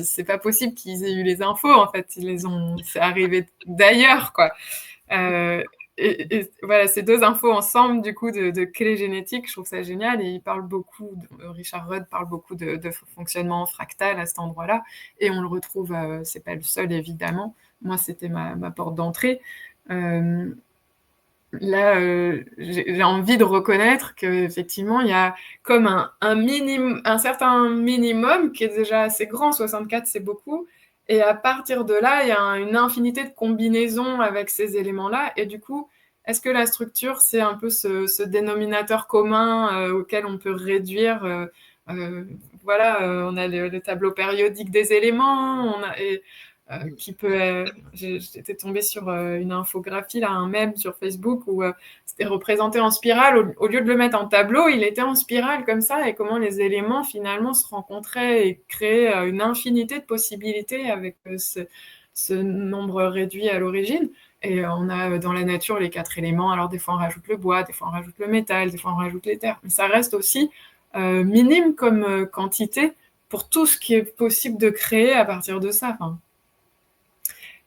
C'est pas possible qu'ils aient eu les infos, en fait, c'est arrivé d'ailleurs, quoi. Euh, et voilà, ces 2 infos ensemble, du coup, de clés génétiques, je trouve ça génial. Et il parle beaucoup, Richard Rudd parle beaucoup de fonctionnement fractal à cet endroit-là, et on le retrouve, c'est pas le seul évidemment. Moi, c'était ma porte d'entrée. Là, j'ai envie de reconnaître qu'effectivement, il y a comme un certain minimum qui est déjà assez grand. 64, c'est beaucoup. Et à partir de là, il y a une infinité de combinaisons avec ces éléments-là. Et du coup, est-ce que la structure, c'est un peu ce dénominateur commun auquel on peut réduire euh, voilà, on a le tableau périodique des éléments, qui peut. J'étais tombée sur une infographie, là, un mème sur Facebook où c'était représenté en spirale. Au lieu de le mettre en tableau, il était en spirale comme ça, et comment les éléments finalement se rencontraient et créaient une infinité de possibilités avec ce nombre réduit à l'origine. Et on a dans la nature les 4 éléments. Alors des fois on rajoute le bois, des fois on rajoute le métal, des fois on rajoute l'éther. Mais ça reste aussi minime comme quantité pour tout ce qui est possible de créer à partir de ça. Enfin,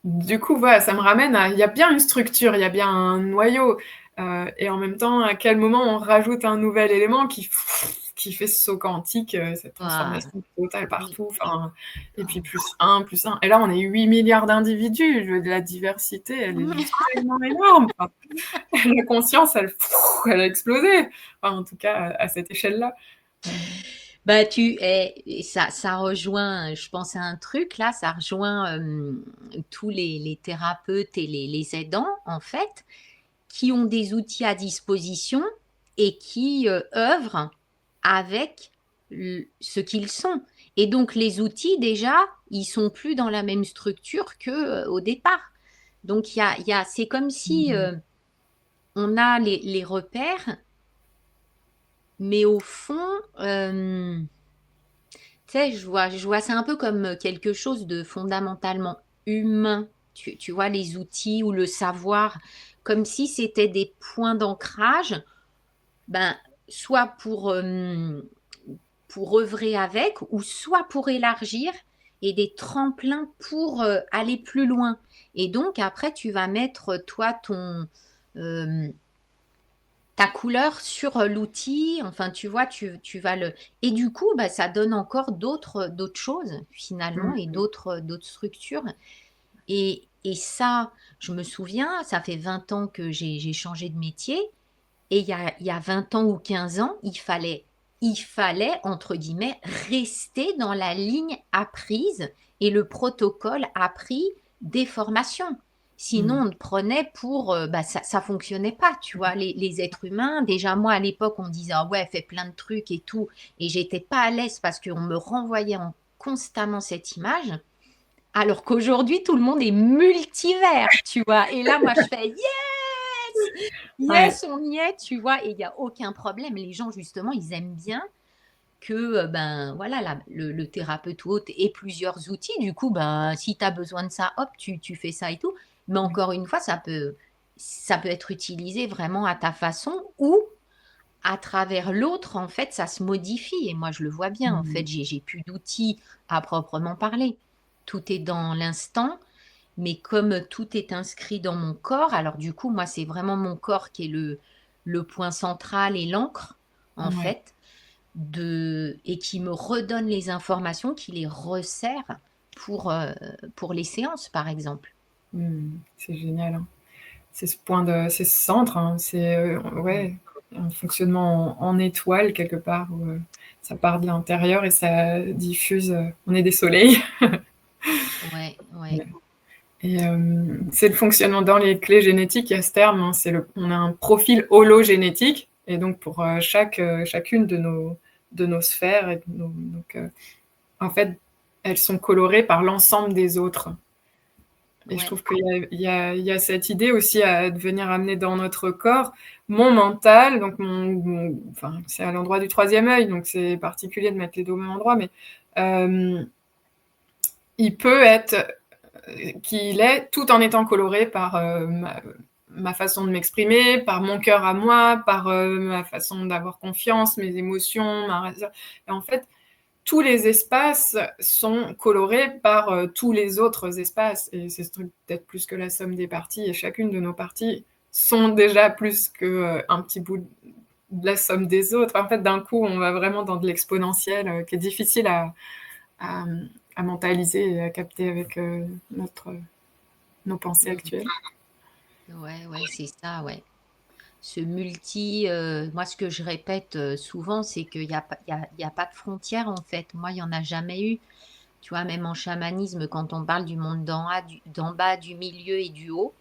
du coup, voilà, ça me ramène à, il y a bien une structure, il y a bien un noyau, et en même temps, à quel moment on rajoute un nouvel élément qui fait ce saut quantique, cette Waouh, transformation totale oui. partout, enfin, et puis plus un, plus un. Et là, on est 8 milliards d'individus, la diversité, elle est juste tellement énorme. Enfin, la conscience, elle a explosé, enfin, en tout cas, à cette échelle-là. Euh, Bah, et ça rejoint, je pense à un truc là, ça rejoint tous les thérapeutes et les aidants, en fait, qui ont des outils à disposition et qui œuvrent avec ce qu'ils sont. Et donc, les outils, déjà, ils sont plus dans la même structure que au départ. Donc, c'est comme si on a les repères, mais au fond, tu sais, je vois ça un peu comme quelque chose de fondamentalement humain. Tu vois, les outils ou le savoir, comme si c'était des points d'ancrage, ben, soit pour œuvrer avec, ou soit pour élargir, et des tremplins pour aller plus loin. Et donc, après, tu vas mettre, toi, euh, ta couleur sur l'outil, enfin tu vois, tu vas le... Et du coup, bah, ça donne encore d'autres choses finalement et d'autres structures. Et ça, je me souviens, ça fait 20 ans que j'ai changé de métier. Et il y a 20 ans ou 15 ans, il fallait, entre guillemets, rester dans la ligne apprise et le protocole appris des formations. Sinon, on te prenait pour... bah, ça fonctionnait pas, tu vois. Les êtres humains, déjà moi, à l'époque, on me disait, ah ouais, fais plein de trucs et tout. Et j'étais pas à l'aise parce qu'on me renvoyait constamment cette image. Alors qu'aujourd'hui, tout le monde est multivers, tu vois. Et là, moi, je fais, Ouais. yes, on y est, tu vois, et il n'y a aucun problème. Les gens, justement, ils aiment bien que, ben, voilà, le thérapeute ou autre ait plusieurs outils. Du coup, ben, si tu as besoin de ça, hop, tu fais ça et tout. Mais encore une fois, ça peut être utilisé vraiment à ta façon ou à travers l'autre, en fait, ça se modifie. Et moi, je le vois bien. En fait, j'ai plus d'outils à proprement parler. Tout est dans l'instant. Mais comme tout est inscrit dans mon corps, alors du coup, moi, c'est vraiment mon corps qui est le point central et l'encre, en Ouais. fait, et qui me redonne les informations, qui les resserre pour les séances, par exemple. C'est génial, hein. C'est ce centre, hein, c'est ouais, un fonctionnement en étoile quelque part où ça part de l'intérieur et ça diffuse. On est des soleils. Ouais, ouais, Et c'est le fonctionnement dans les clés génétiques. Il y a ce terme, hein, on a un profil hologénétique, et donc pour chacune de nos sphères, donc, en fait, elles sont colorées par l'ensemble des autres. Et je ouais, trouve qu'il y a cette idée aussi à venir amener dans notre corps. Mon mental, donc enfin, c'est à l'endroit du troisième œil, donc c'est particulier de mettre les deux au même endroit, mais il peut être qu'il est tout en étant coloré par ma façon de m'exprimer, par mon cœur à moi, par ma façon d'avoir confiance, mes émotions, et en fait, tous les espaces sont colorés par tous les autres espaces. Et c'est peut-être plus que la somme des parties. Et chacune de nos parties sont déjà plus qu'un petit bout de la somme des autres. En fait, d'un coup, on va vraiment dans de l'exponentiel qui est difficile à, à mentaliser et à capter avec nos pensées Mmh. actuelles. Ouais, ouais, c'est ça, ouais. Moi, ce que je répète souvent, c'est qu'il n'y a, pas- il y a pas de frontières, en fait. Moi, il n'y en a jamais eu. Tu vois, même en chamanisme, quand on parle du monde d'en bas, du milieu et du haut,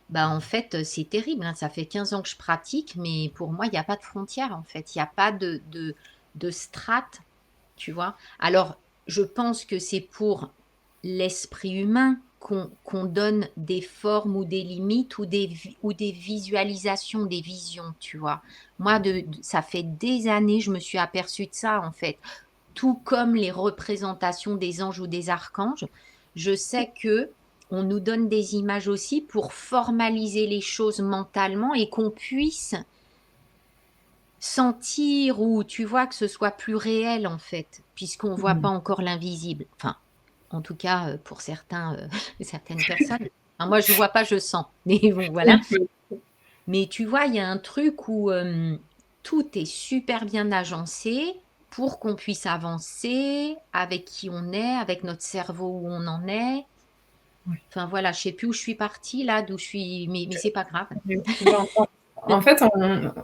bah, en fait, c'est terrible, hein. Ça fait 15 ans que je pratique, mais pour moi, il n'y a pas de frontières, en fait. Il n'y a pas de strates, tu vois. Alors, je pense que c'est pour l'esprit humain qu'on donne des formes ou des limites ou des visualisations, des visions, tu vois. Moi, ça fait des années, je me suis aperçue de ça, en fait. Tout comme les représentations des anges ou des archanges, je sais que on nous donne des images aussi pour formaliser les choses mentalement et qu'on puisse sentir ou tu vois que ce soit plus réel en fait, puisqu'on ne voit pas encore l'invisible. Enfin, en tout cas pour certaines personnes. Enfin, moi je ne vois pas, je sens. Mais bon voilà. Mais tu vois, il y a un truc où tout est super bien agencé pour qu'on puisse avancer avec qui on est, avec notre cerveau où on en est. Enfin voilà, je sais plus où je suis partie là, d'où je suis, mais c'est pas grave. En fait,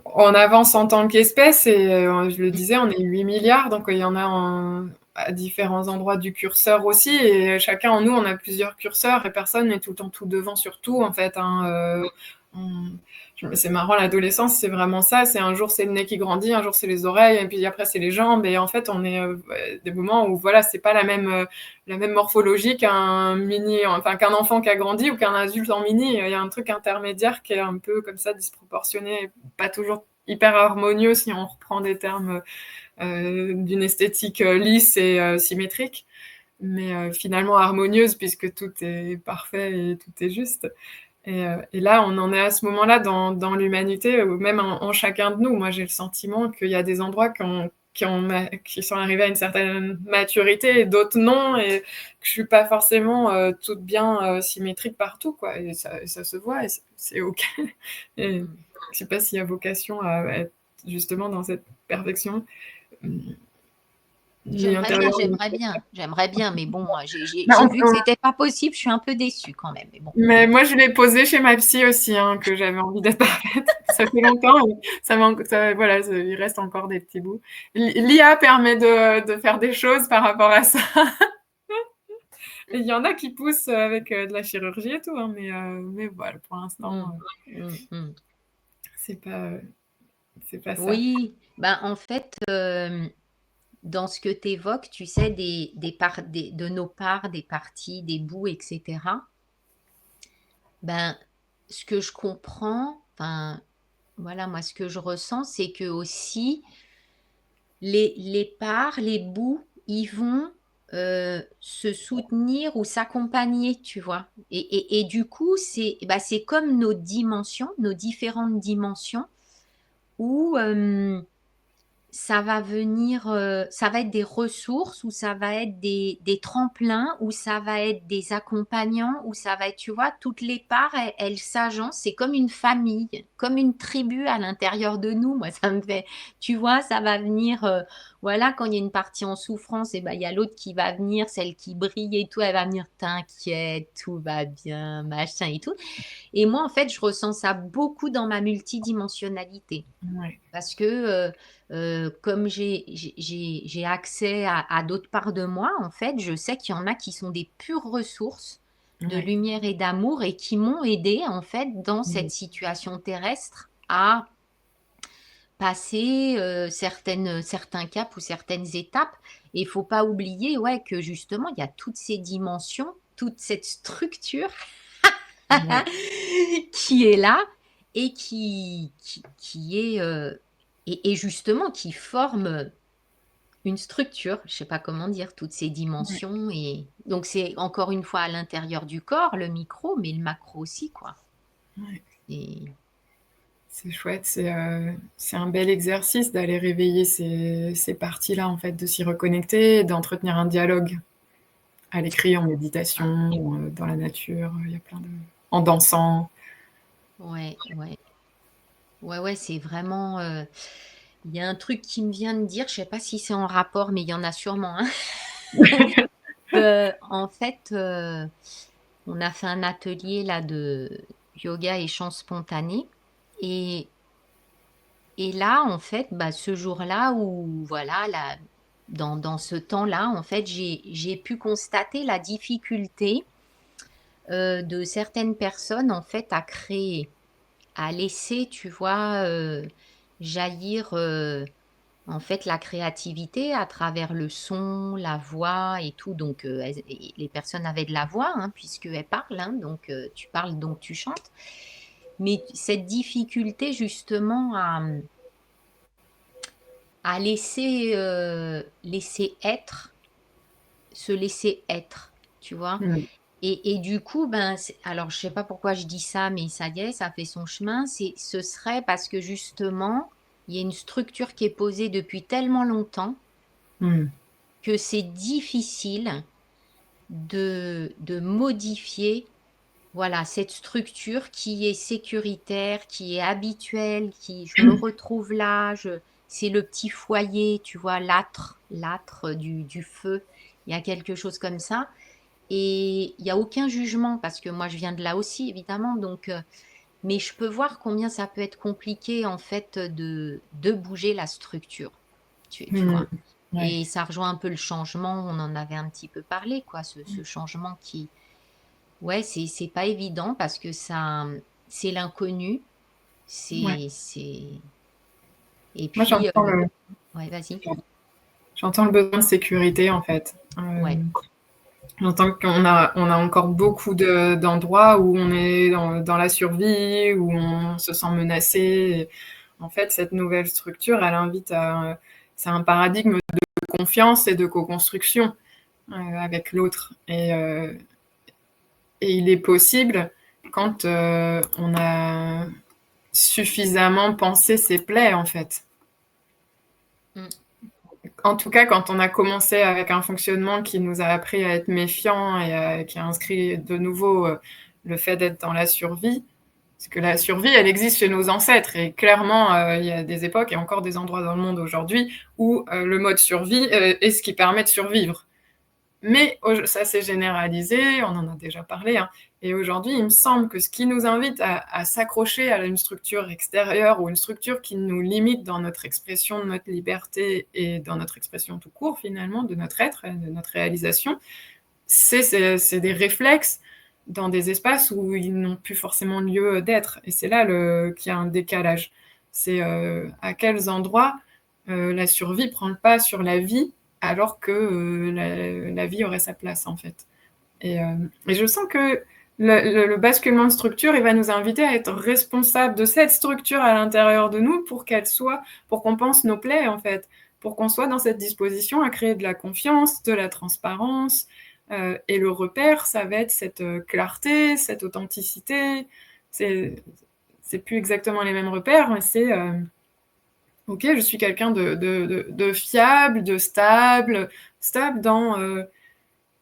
on avance en tant qu'espèce et je le disais, on est 8 milliards, donc il y en a à différents endroits du curseur aussi, et chacun en nous, on a plusieurs curseurs et personne n'est tout le temps tout devant sur tout, en fait. Hein, on- c'est marrant, l'adolescence, c'est vraiment ça. C'est un jour c'est le nez qui grandit, un jour c'est les oreilles, et puis après c'est les jambes. Et en fait, on est des moments où voilà, c'est pas la même morphologie qu'un enfant qui a grandi ou qu'un adulte en mini. Il y a un truc intermédiaire qui est un peu comme ça disproportionné, pas toujours hyper harmonieux si on reprend des termes d'une esthétique lisse et symétrique, mais finalement harmonieuse puisque tout est parfait et tout est juste. Et là, on en est à ce moment-là dans l'humanité, ou même en chacun de nous. Moi, j'ai le sentiment qu'il y a des endroits qui sont arrivés à une certaine maturité et d'autres non, et que je suis pas forcément toute bien symétrique partout, quoi. Et ça se voit, et c'est OK. Et je sais pas s'il y a vocation à être justement dans cette perfection, ni intérieure. J'aimerais bien, mais bon, Mais j'ai vu que c'était pas possible, je suis un peu déçue quand même, mais bon. Mais moi, je l'ai posé chez ma psy aussi, hein, que j'avais envie d'être parfaite. Ça fait longtemps, et voilà, il reste encore des petits bouts. L'IA permet de faire des choses par rapport à ça. Et il y en a qui poussent avec de la chirurgie et tout, hein, mais voilà, pour l'instant, Mmh. Mmh, mmh. c'est pas, c'est pas ça. Oui, ben en fait, dans ce que tu évoques, tu sais, de nos parts, des parties, des bouts, etc. Ben, ce que je comprends, enfin, voilà, moi, ce que je ressens, c'est que aussi, les parts, les bouts, ils vont se soutenir ou s'accompagner, tu vois. Et du coup, c'est comme nos dimensions, nos différentes dimensions, où ça va venir, ça va être des ressources, ou ça va être des tremplins, ou ça va être des accompagnants, ou ça va être, tu vois, toutes les parts, elles s'agencent. C'est comme une famille, comme une tribu à l'intérieur de nous. Moi, ça me fait, tu vois, ça va venir, voilà, quand il y a une partie en souffrance, et ben, il y a l'autre qui va venir, celle qui brille et tout, elle va venir, t'inquiète, tout va bien, machin et tout. Et moi, en fait, je ressens ça beaucoup dans ma multidimensionnalité. Ouais. Parce que comme j'ai accès à d'autres parts de moi, en fait, je sais qu'il y en a qui sont des pures ressources de Ouais. lumière et d'amour et qui m'ont aidé, en fait, dans cette situation terrestre à passer certains caps ou certaines étapes. Et il faut pas oublier, ouais, que justement, il y a toutes ces dimensions, toute cette structure Ouais. qui est là et qui est et justement qui forme une structure. Je sais pas comment dire, toutes ces Ouais. dimensions. Et donc c'est encore une fois à l'intérieur du corps, le micro, mais le macro aussi, quoi. Ouais. Et C'est chouette, c'est un bel exercice d'aller réveiller ces parties-là, en fait, de s'y reconnecter, d'entretenir un dialogue à l'écrit, en méditation, dans la nature, il y a plein de en dansant. Ouais, ouais. Ouais, ouais, c'est vraiment, il y a un truc qui me vient de dire, je sais pas si c'est en rapport, mais il y en a sûrement un. En fait, on a fait un atelier là de yoga et chant spontané et là, en fait, bah, ce jour-là où voilà, là, dans ce temps-là, en fait, j'ai pu constater la difficulté, de certaines personnes, en fait, à créer, à laisser, tu vois, jaillir, en fait, la créativité à travers le son, la voix et tout. Donc, et les personnes avaient de la voix, hein, puisqu'elles parlent, hein, donc tu parles, donc tu chantes. Mais cette difficulté justement à laisser, laisser être, se laisser être, tu vois? Mmh. Et du coup, ben, alors je sais pas pourquoi je dis ça, mais ça y est, ça fait son chemin. Ce serait parce que justement, il y a une structure qui est posée depuis tellement longtemps Mmh. que c'est difficile de modifier, voilà, cette structure qui est sécuritaire, qui est habituelle, qui je me retrouve là, c'est le petit foyer, tu vois? L'âtre du feu. Il y a quelque chose comme ça et il y a aucun jugement parce que moi je viens de là aussi évidemment donc mais je peux voir combien ça peut être compliqué en fait, de bouger la structure. Tu Mmh. vois? Ouais. Et ça rejoint un peu le changement, on en avait un petit peu parlé quoi, ce changement qui ouais, c'est pas évident parce que ça, c'est l'inconnu, Ouais. c'est et Moi, puis, ouais, vas-y. j'entends le besoin de sécurité, en fait. Ouais. J'entends qu'on a encore beaucoup d'endroits où on est dans la survie, où on se sent menacé. Et en fait, cette nouvelle structure, elle invite à c'est un paradigme de confiance et de co-construction, avec l'autre et il est possible quand, on a suffisamment pensé ses plaies, en fait. Mmh. En tout cas, quand on a commencé avec un fonctionnement qui nous a appris à être méfiants et qui a inscrit de nouveau, le fait d'être dans la survie, parce que la survie, elle existe chez nos ancêtres et clairement, il y a des époques et encore des endroits dans le monde aujourd'hui où, le mode survie, est ce qui permet de survivre. Mais ça s'est généralisé, on en a déjà parlé, hein, et aujourd'hui, il me semble que ce qui nous invite à s'accrocher à une structure extérieure ou une structure qui nous limite dans notre expression de notre liberté et dans notre expression tout court finalement, de notre être et de notre réalisation, c'est des réflexes dans des espaces où ils n'ont plus forcément lieu d'être et c'est là qu'il y a un décalage. C'est, à quels endroits, la survie prend le pas sur la vie alors que, la vie aurait sa place, en fait et je sens que le basculement de structure, il va nous inviter à être responsables de cette structure à l'intérieur de nous pour qu'on pense nos plaies, en fait, pour qu'on soit dans cette disposition à créer de la confiance, de la transparence, et le repère, ça va être cette, clarté, cette authenticité. C'est c'est plus exactement les mêmes repères, mais c'est, OK, je suis quelqu'un de fiable, de stable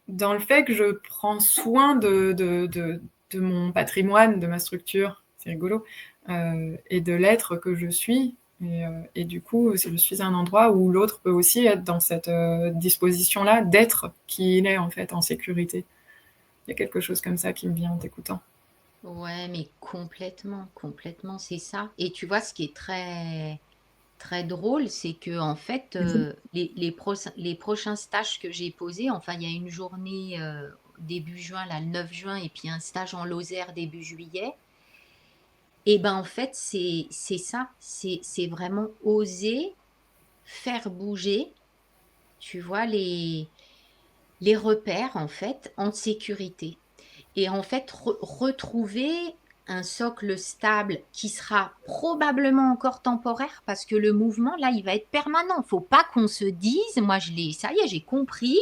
dans le fait que je prends soin de mon patrimoine, de ma structure, c'est rigolo, et de l'être que je suis et du coup, si je suis à un endroit où l'autre peut aussi être dans cette, disposition-là d'être qui il est, en fait, en sécurité. Il y a quelque chose comme ça qui me vient en t'écoutant. Ouais, mais complètement, complètement, c'est ça et tu vois, ce qui est très très drôle, c'est que en fait, Mmh. les prochains stages que j'ai posés, enfin, il y a une journée, début juin, là, le 9 juin et puis un stage en Lozère début juillet et ben, en fait, c'est ça, c'est vraiment oser faire bouger, tu vois, les repères, en fait, en sécurité. Et en fait, retrouver un socle stable qui sera probablement encore temporaire parce que le mouvement, là, il va être permanent. Faut pas qu'on se dise, moi, ça y est, j'ai compris,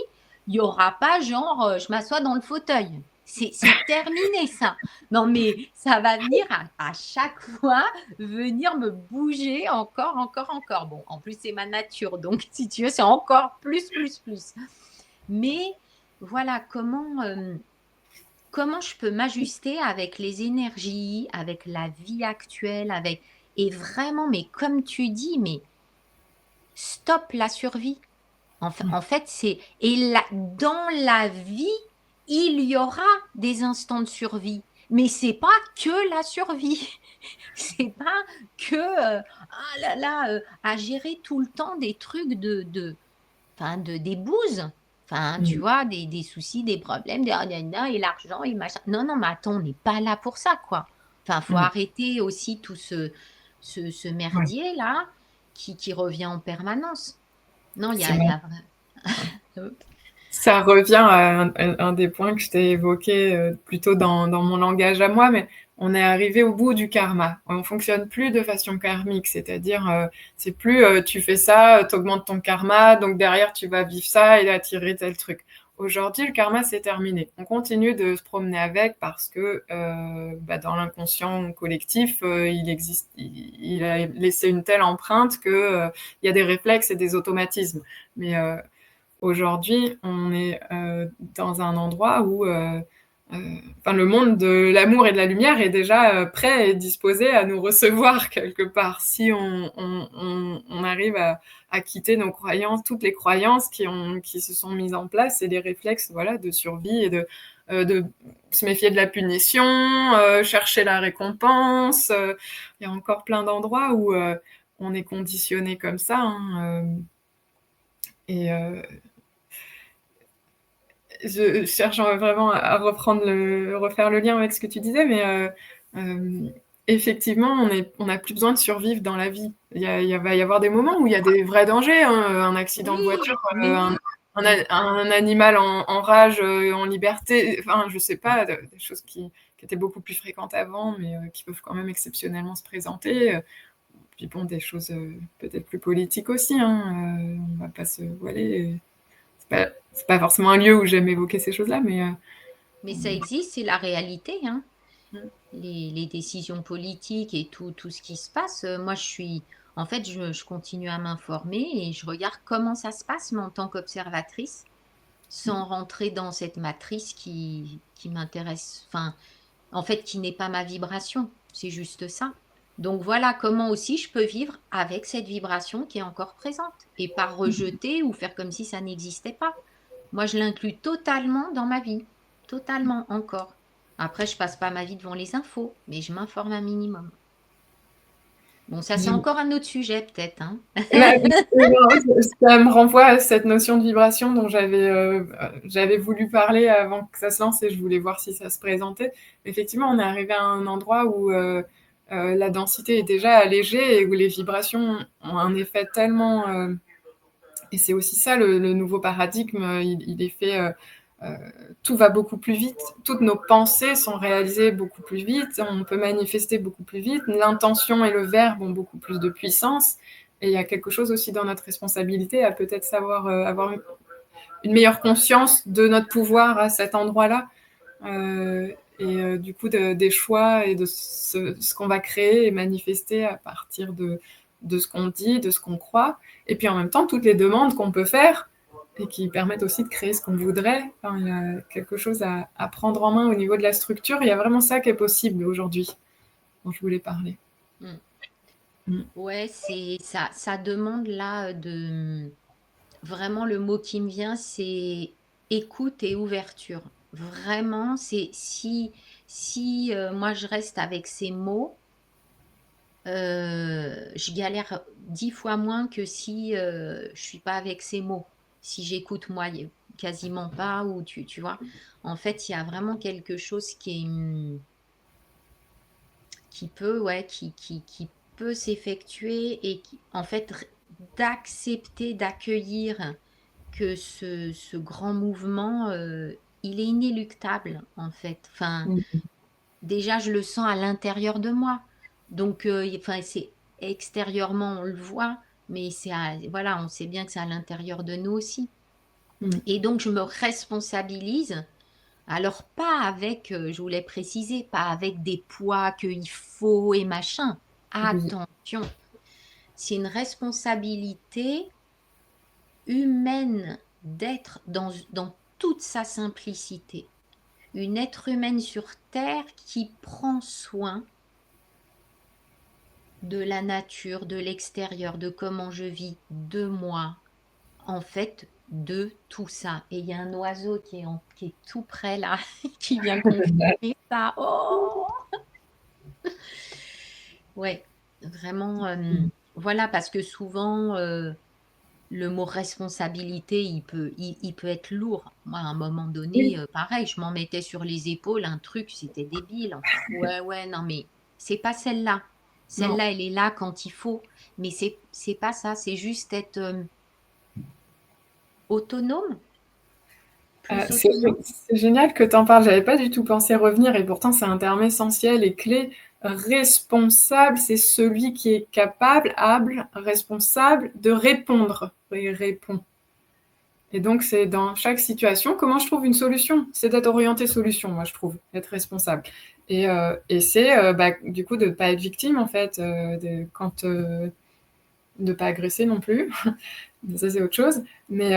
il y aura pas genre, je m'assois dans le fauteuil. C'est terminé ça. Non, mais ça va venir à chaque fois, venir me bouger encore, encore, encore. Bon, en plus, c'est ma nature, donc si tu veux, c'est encore plus, plus, plus. Mais voilà, comment je peux m'ajuster avec les énergies, avec la vie actuelle, avec et vraiment, mais comme tu dis, mais stop la survie. En fait, c'est et là, dans la vie, il y aura des instants de survie, mais c'est pas que la survie. C'est pas que, ah là là, à gérer tout le temps des trucs enfin des bouses. Enfin, tu Mmh. vois, des soucis, des problèmes, des gna gna et l'argent et machin. Non, non, mais attends, on n'est pas là pour ça, quoi. Enfin, faut Mmh. arrêter aussi tout ce Ouais, merdier là qui revient en permanence. Non, c'est il y vrai. a vrai Ça revient à un des points que je t'ai évoqué plutôt dans mon langage à moi, mais on est arrivé au bout du karma. On fonctionne plus de façon karmique, c'est-à-dire c'est plus tu fais ça, t'augmentes ton karma, donc derrière tu vas vivre ça et attirer tel truc. Aujourd'hui, le karma c'est terminé. On continue de se promener avec parce que dans l'inconscient collectif, il existe, il a laissé une telle empreinte que il y a des réflexes et des automatismes. Mais aujourd'hui, on est dans un endroit où enfin, le monde de l'amour et de la lumière est déjà prêt et disposé à nous recevoir quelque part. Si on arrive à quitter nos croyances, toutes les croyances qui se sont mises en place et les réflexes voilà, de survie et de se méfier de la punition, chercher la récompense. Il y a encore plein d'endroits où on est conditionné comme ça. Hein, et je cherche vraiment à refaire le lien avec ce que tu disais, mais effectivement, on n'a plus besoin de survivre dans la vie. Va y avoir des moments où il y a des vrais dangers, hein, un accident de oui, voiture, mais oui. Mmh. un animal en rage, en liberté, enfin, je sais pas, des choses qui étaient beaucoup plus fréquentes avant, mais qui peuvent quand même exceptionnellement se présenter. Puis bon, des choses peut-être plus politiques aussi, hein, on va pas se voiler. C'est pas forcément un lieu où j'aime évoquer ces choses-là, mais Mais ça existe, c'est la réalité, hein. mmh, Les décisions politiques et tout ce qui se passe, moi en fait, je continue à m'informer et je regarde comment ça se passe, mais en tant qu'observatrice, sans rentrer dans cette matrice qui m'intéresse, enfin, en fait, qui n'est pas ma vibration. C'est juste ça. Donc voilà comment aussi je peux vivre avec cette vibration qui est encore présente et pas rejeter ou faire comme si ça n'existait pas. Moi, je l'inclus totalement dans ma vie, totalement encore. Après, je passe pas ma vie devant les infos, mais je m'informe un minimum. Bon, ça, c'est je encore un autre sujet peut-être, hein. là, justement, ça me renvoie à cette notion de vibration dont j'avais voulu parler avant que ça se lance et je voulais voir si ça se présentait. Effectivement, on est arrivé à un endroit où la densité est déjà allégée et où les vibrations ont un effet tellement et c'est aussi ça le nouveau paradigme, il est fait, tout va beaucoup plus vite, toutes nos pensées sont réalisées beaucoup plus vite, on peut manifester beaucoup plus vite, l'intention et le verbe ont beaucoup plus de puissance. Et il y a quelque chose aussi dans notre responsabilité à peut-être savoir avoir une meilleure conscience de notre pouvoir à cet endroit-là. Du coup, des choix et de ce qu'on va créer et manifester à partir de ce qu'on dit, de ce qu'on croit. Et puis en même temps, toutes les demandes qu'on peut faire et qui permettent aussi de créer ce qu'on voudrait. Enfin, il y a quelque chose à prendre en main au niveau de la structure. Il y a vraiment ça qui est possible aujourd'hui, dont je voulais parler. Mm. Mm. Ouais, c'est ça, ça demande là vraiment le mot qui me vient, c'est écoute et ouverture. Vraiment, c'est si moi je reste avec ces mots, je galère 10 fois moins que si je suis pas avec ces mots. Si j'écoute moi quasiment pas ou tu vois. En fait, il y a vraiment quelque chose qui peut ouais qui peut s'effectuer et qui en fait d'accepter d'accueillir que ce grand mouvement il est inéluctable en fait. Enfin, Mm. déjà je le sens à l'intérieur de moi. Donc enfin c'est extérieurement on le voit, mais voilà, on sait bien que c'est à l'intérieur de nous aussi. Mm. Et donc je me responsabilise. Alors pas avec, je voulais préciser, pas avec des poids qu'il faut et machin. Oui. Attention, c'est une responsabilité humaine d'être dans toute sa simplicité. une être humaine sur Terre qui prend soin de la nature, de l'extérieur, de comment je vis, de moi, en fait, de tout ça. Et il y a un oiseau qui est tout près là, qui vient confirmer ça. Oh! Ouais, vraiment, voilà, parce que souvent, le mot responsabilité, il peut être lourd. Moi, à un moment donné, Oui, pareil, je m'en mettais sur les épaules un truc, c'était débile. Enfin, ouais, ouais, non, mais c'est pas celle-là. non. Celle-là, elle est là quand il faut, mais c'est pas ça, c'est juste être, autonome, plus C'est autonome. c'est génial que tu en parles. J'avais pas du tout pensé revenir et pourtant c'est un terme essentiel et clé. Responsable, c'est celui qui est capable, hable, responsable de répondre. Il répond. Et donc c'est dans chaque situation comment je trouve une solution. C'est d'être orienté solution, moi je trouve, être responsable. Et c'est bah, du coup de ne pas être victime en fait, de pas agresser non plus. Ça c'est autre chose. Mais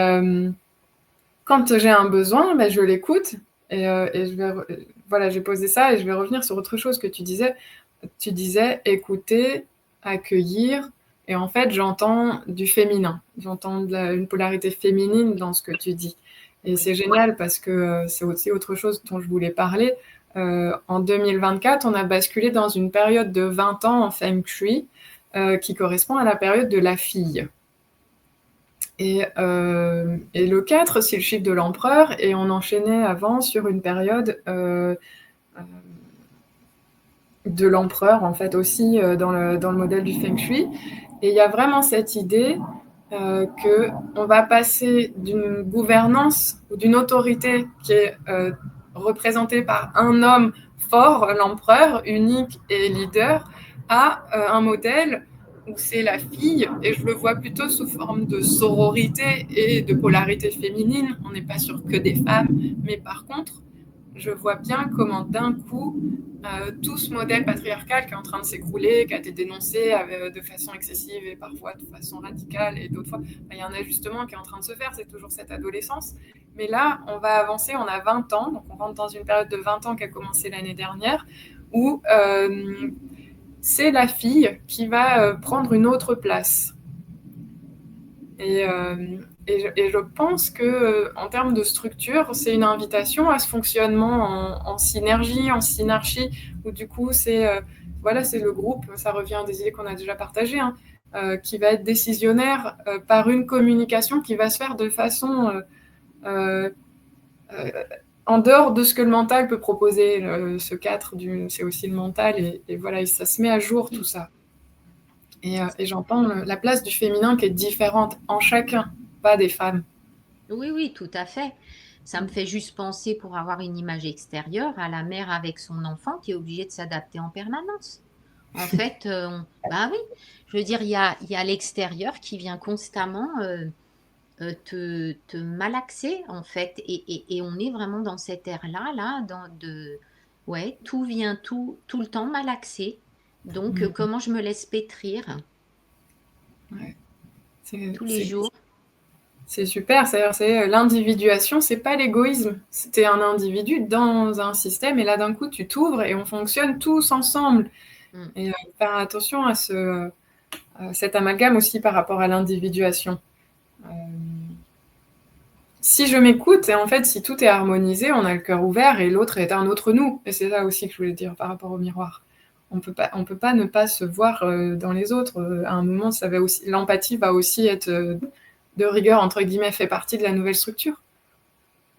quand j'ai un besoin, ben, je l'écoute et voilà, j'ai posé ça et je vais revenir sur autre chose que tu disais. Tu disais écouter, accueillir, et en fait, j'entends du féminin. J'entends une polarité féminine dans ce que tu dis. Et Oui. c'est génial parce que c'est aussi autre chose dont je voulais parler. En 2024, on a basculé dans une période de 20 ans en Feng Shui qui correspond à la période de la fille. Et le 4, c'est le chiffre de l'empereur, et on enchaînait avant sur une période de l'empereur, en fait, aussi dans le modèle du Feng Shui. Et il y a vraiment cette idée qu'on va passer d'une gouvernance ou d'une autorité qui est représentée par un homme fort, l'empereur, unique et leader, à un modèle où c'est la fille, et je le vois plutôt sous forme de sororité et de polarité féminine. On n'est pas sur que des femmes, mais par contre, je vois bien comment d'un coup, tout ce modèle patriarcal qui est en train de s'écrouler, qui a été dénoncé de façon excessive et parfois de façon radicale, et d'autres fois, il y a un ajustement qui est en train de se faire, c'est toujours cette adolescence. Mais là, on va avancer, on a 20 ans, donc on rentre dans une période de 20 ans qui a commencé l'année dernière, où c'est la fille qui va prendre une autre place. Et, et je pense que, en termes de structure, c'est une invitation à ce fonctionnement en synergie, en synarchie, où du coup, voilà, c'est le groupe, ça revient à des idées qu'on a déjà partagées, hein, qui va être décisionnaire par une communication qui va se faire de façon euh, euh, en dehors de ce que le mental peut proposer. Ce 4, c'est aussi le mental, et voilà, et ça se met à jour tout ça. Et j'entends la place du féminin qui est différente en chacun, pas des femmes. Oui, oui, tout à fait. Ça me fait juste penser, pour avoir une image extérieure, à la mère avec son enfant qui est obligée de s'adapter en permanence. En fait, bah oui, je veux dire, il y a l'extérieur qui vient constamment te malaxer, en fait, et on est vraiment dans cette ère-là, là, ouais, tout vient tout le temps malaxer. Donc, Mm. comment je me laisse pétrir Ouais. C'est tous les c'est- jours? c'est super. C'est l'individuation, c'est pas l'égoïsme. C'était un individu dans un système, et là d'un coup tu t'ouvres et on fonctionne tous ensemble. Mm. Et faire attention à cet amalgame aussi par rapport à l'individuation. Euh, si je m'écoute, et en fait, si tout est harmonisé, on a le cœur ouvert et l'autre est un autre nous. Et c'est ça aussi que je voulais dire par rapport au miroir. On peut pas ne pas se voir dans les autres. À un moment, l'empathie va aussi être de rigueur, entre guillemets, fait partie de la nouvelle structure.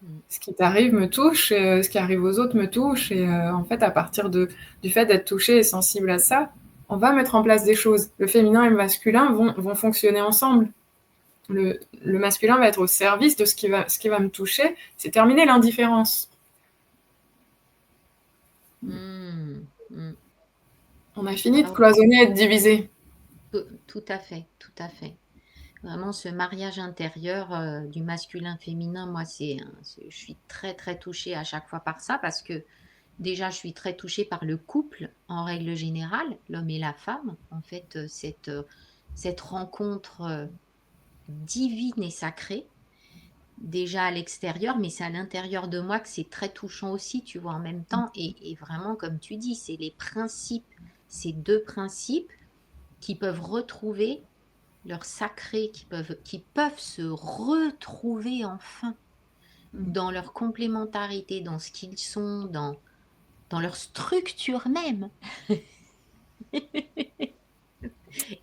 Mm. Ce qui t'arrive me touche, ce qui arrive aux autres me touche. Et en fait, à partir du fait d'être touché et sensible à ça, on va mettre en place des choses. Le féminin et le masculin vont fonctionner ensemble. Le masculin va être au service de ce qui va me toucher. C'est terminer l'indifférence. Mm. Mm. On a fini de Ah, cloisonner et de diviser. tout à fait, tout à fait. Vraiment, ce mariage intérieur du masculin-féminin, moi, je suis très, très touchée à chaque fois par ça parce que déjà, je suis très touchée par le couple en règle générale, l'homme et la femme. En fait, cette rencontre divine et sacrée. déjà à l'extérieur, mais c'est à l'intérieur de moi que c'est très touchant aussi, tu vois, en même temps. Et vraiment, comme tu dis, c'est les principes, ces deux principes qui peuvent retrouver leur sacré, qui peuvent se retrouver enfin Mmh. dans leur complémentarité, dans ce qu'ils sont, dans leur structure même,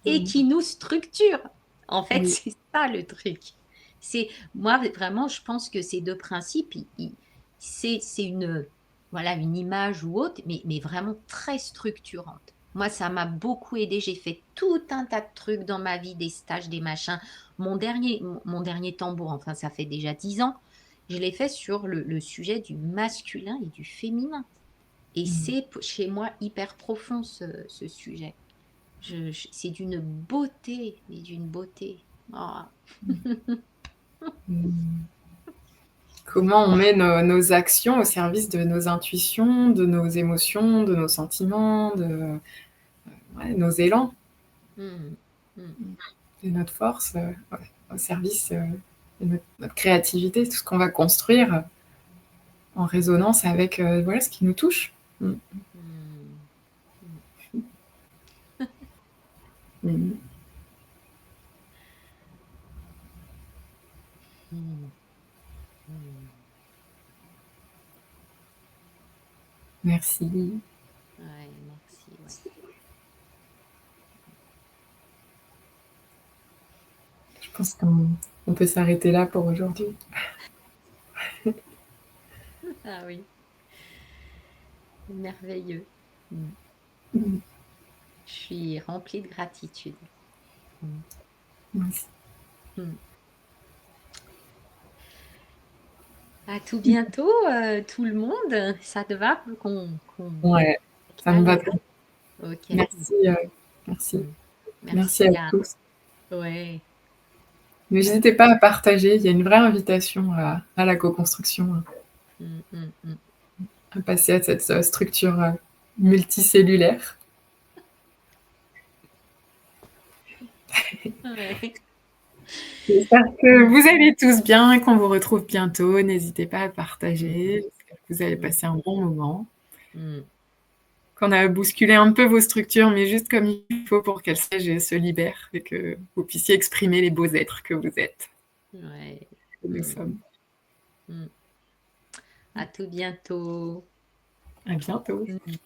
et Mmh. qui nous structure. En fait, Oui. c'est ça le truc. C'est moi vraiment, je pense que ces deux principes, c'est une voilà une image ou autre, mais vraiment très structurante. Moi, ça m'a beaucoup aidé. J'ai fait tout un tas de trucs dans ma vie, des stages, des machins. Mon dernier tambour, enfin, ça fait déjà 10 ans. Je l'ai fait sur le sujet du masculin et du féminin. Et Mmh. c'est chez moi hyper profond ce sujet. C'est d'une beauté, mais d'une beauté. Ah. Mmh. Comment on met nos actions au service de nos intuitions, de nos émotions, de nos sentiments, de ouais, nos élans, Mmh. Mmh. de notre force, ouais, au service, de notre créativité, tout ce qu'on va construire en résonance avec, voilà, ce qui nous touche. Mmh. Mmh. Mmh. Mmh. Mmh. Mmh. Merci. Ouais, merci, ouais. Je pense qu'on peut s'arrêter là pour aujourd'hui. Ah oui, merveilleux. Mmh. Mmh. Je suis remplie de gratitude. Mmh. Merci. Mmh. À tout bientôt, tout le monde. Ça te va qu'on Ouais, ça me va cale? très OK. merci, merci. Mmh. Merci à Merci à tous. ouais. N'hésitez pas à partager, il y a une vraie invitation à la co-construction, hein, Mmh, mmh, mmh. à passer à cette, structure, multicellulaire. Ouais. J'espère que Mmh. vous allez tous bien et qu'on vous retrouve bientôt. N'hésitez pas à Mmh. partager. J'espère que vous allez Mmh. passer un bon moment, Mmh. qu'on a bousculé un peu vos structures, mais juste comme il faut pour qu'elles siègent et se libèrent et que vous puissiez exprimer les beaux êtres que vous êtes, Ouais. que nous Mmh. sommes. Mmh. À tout bientôt. À bientôt. Mmh.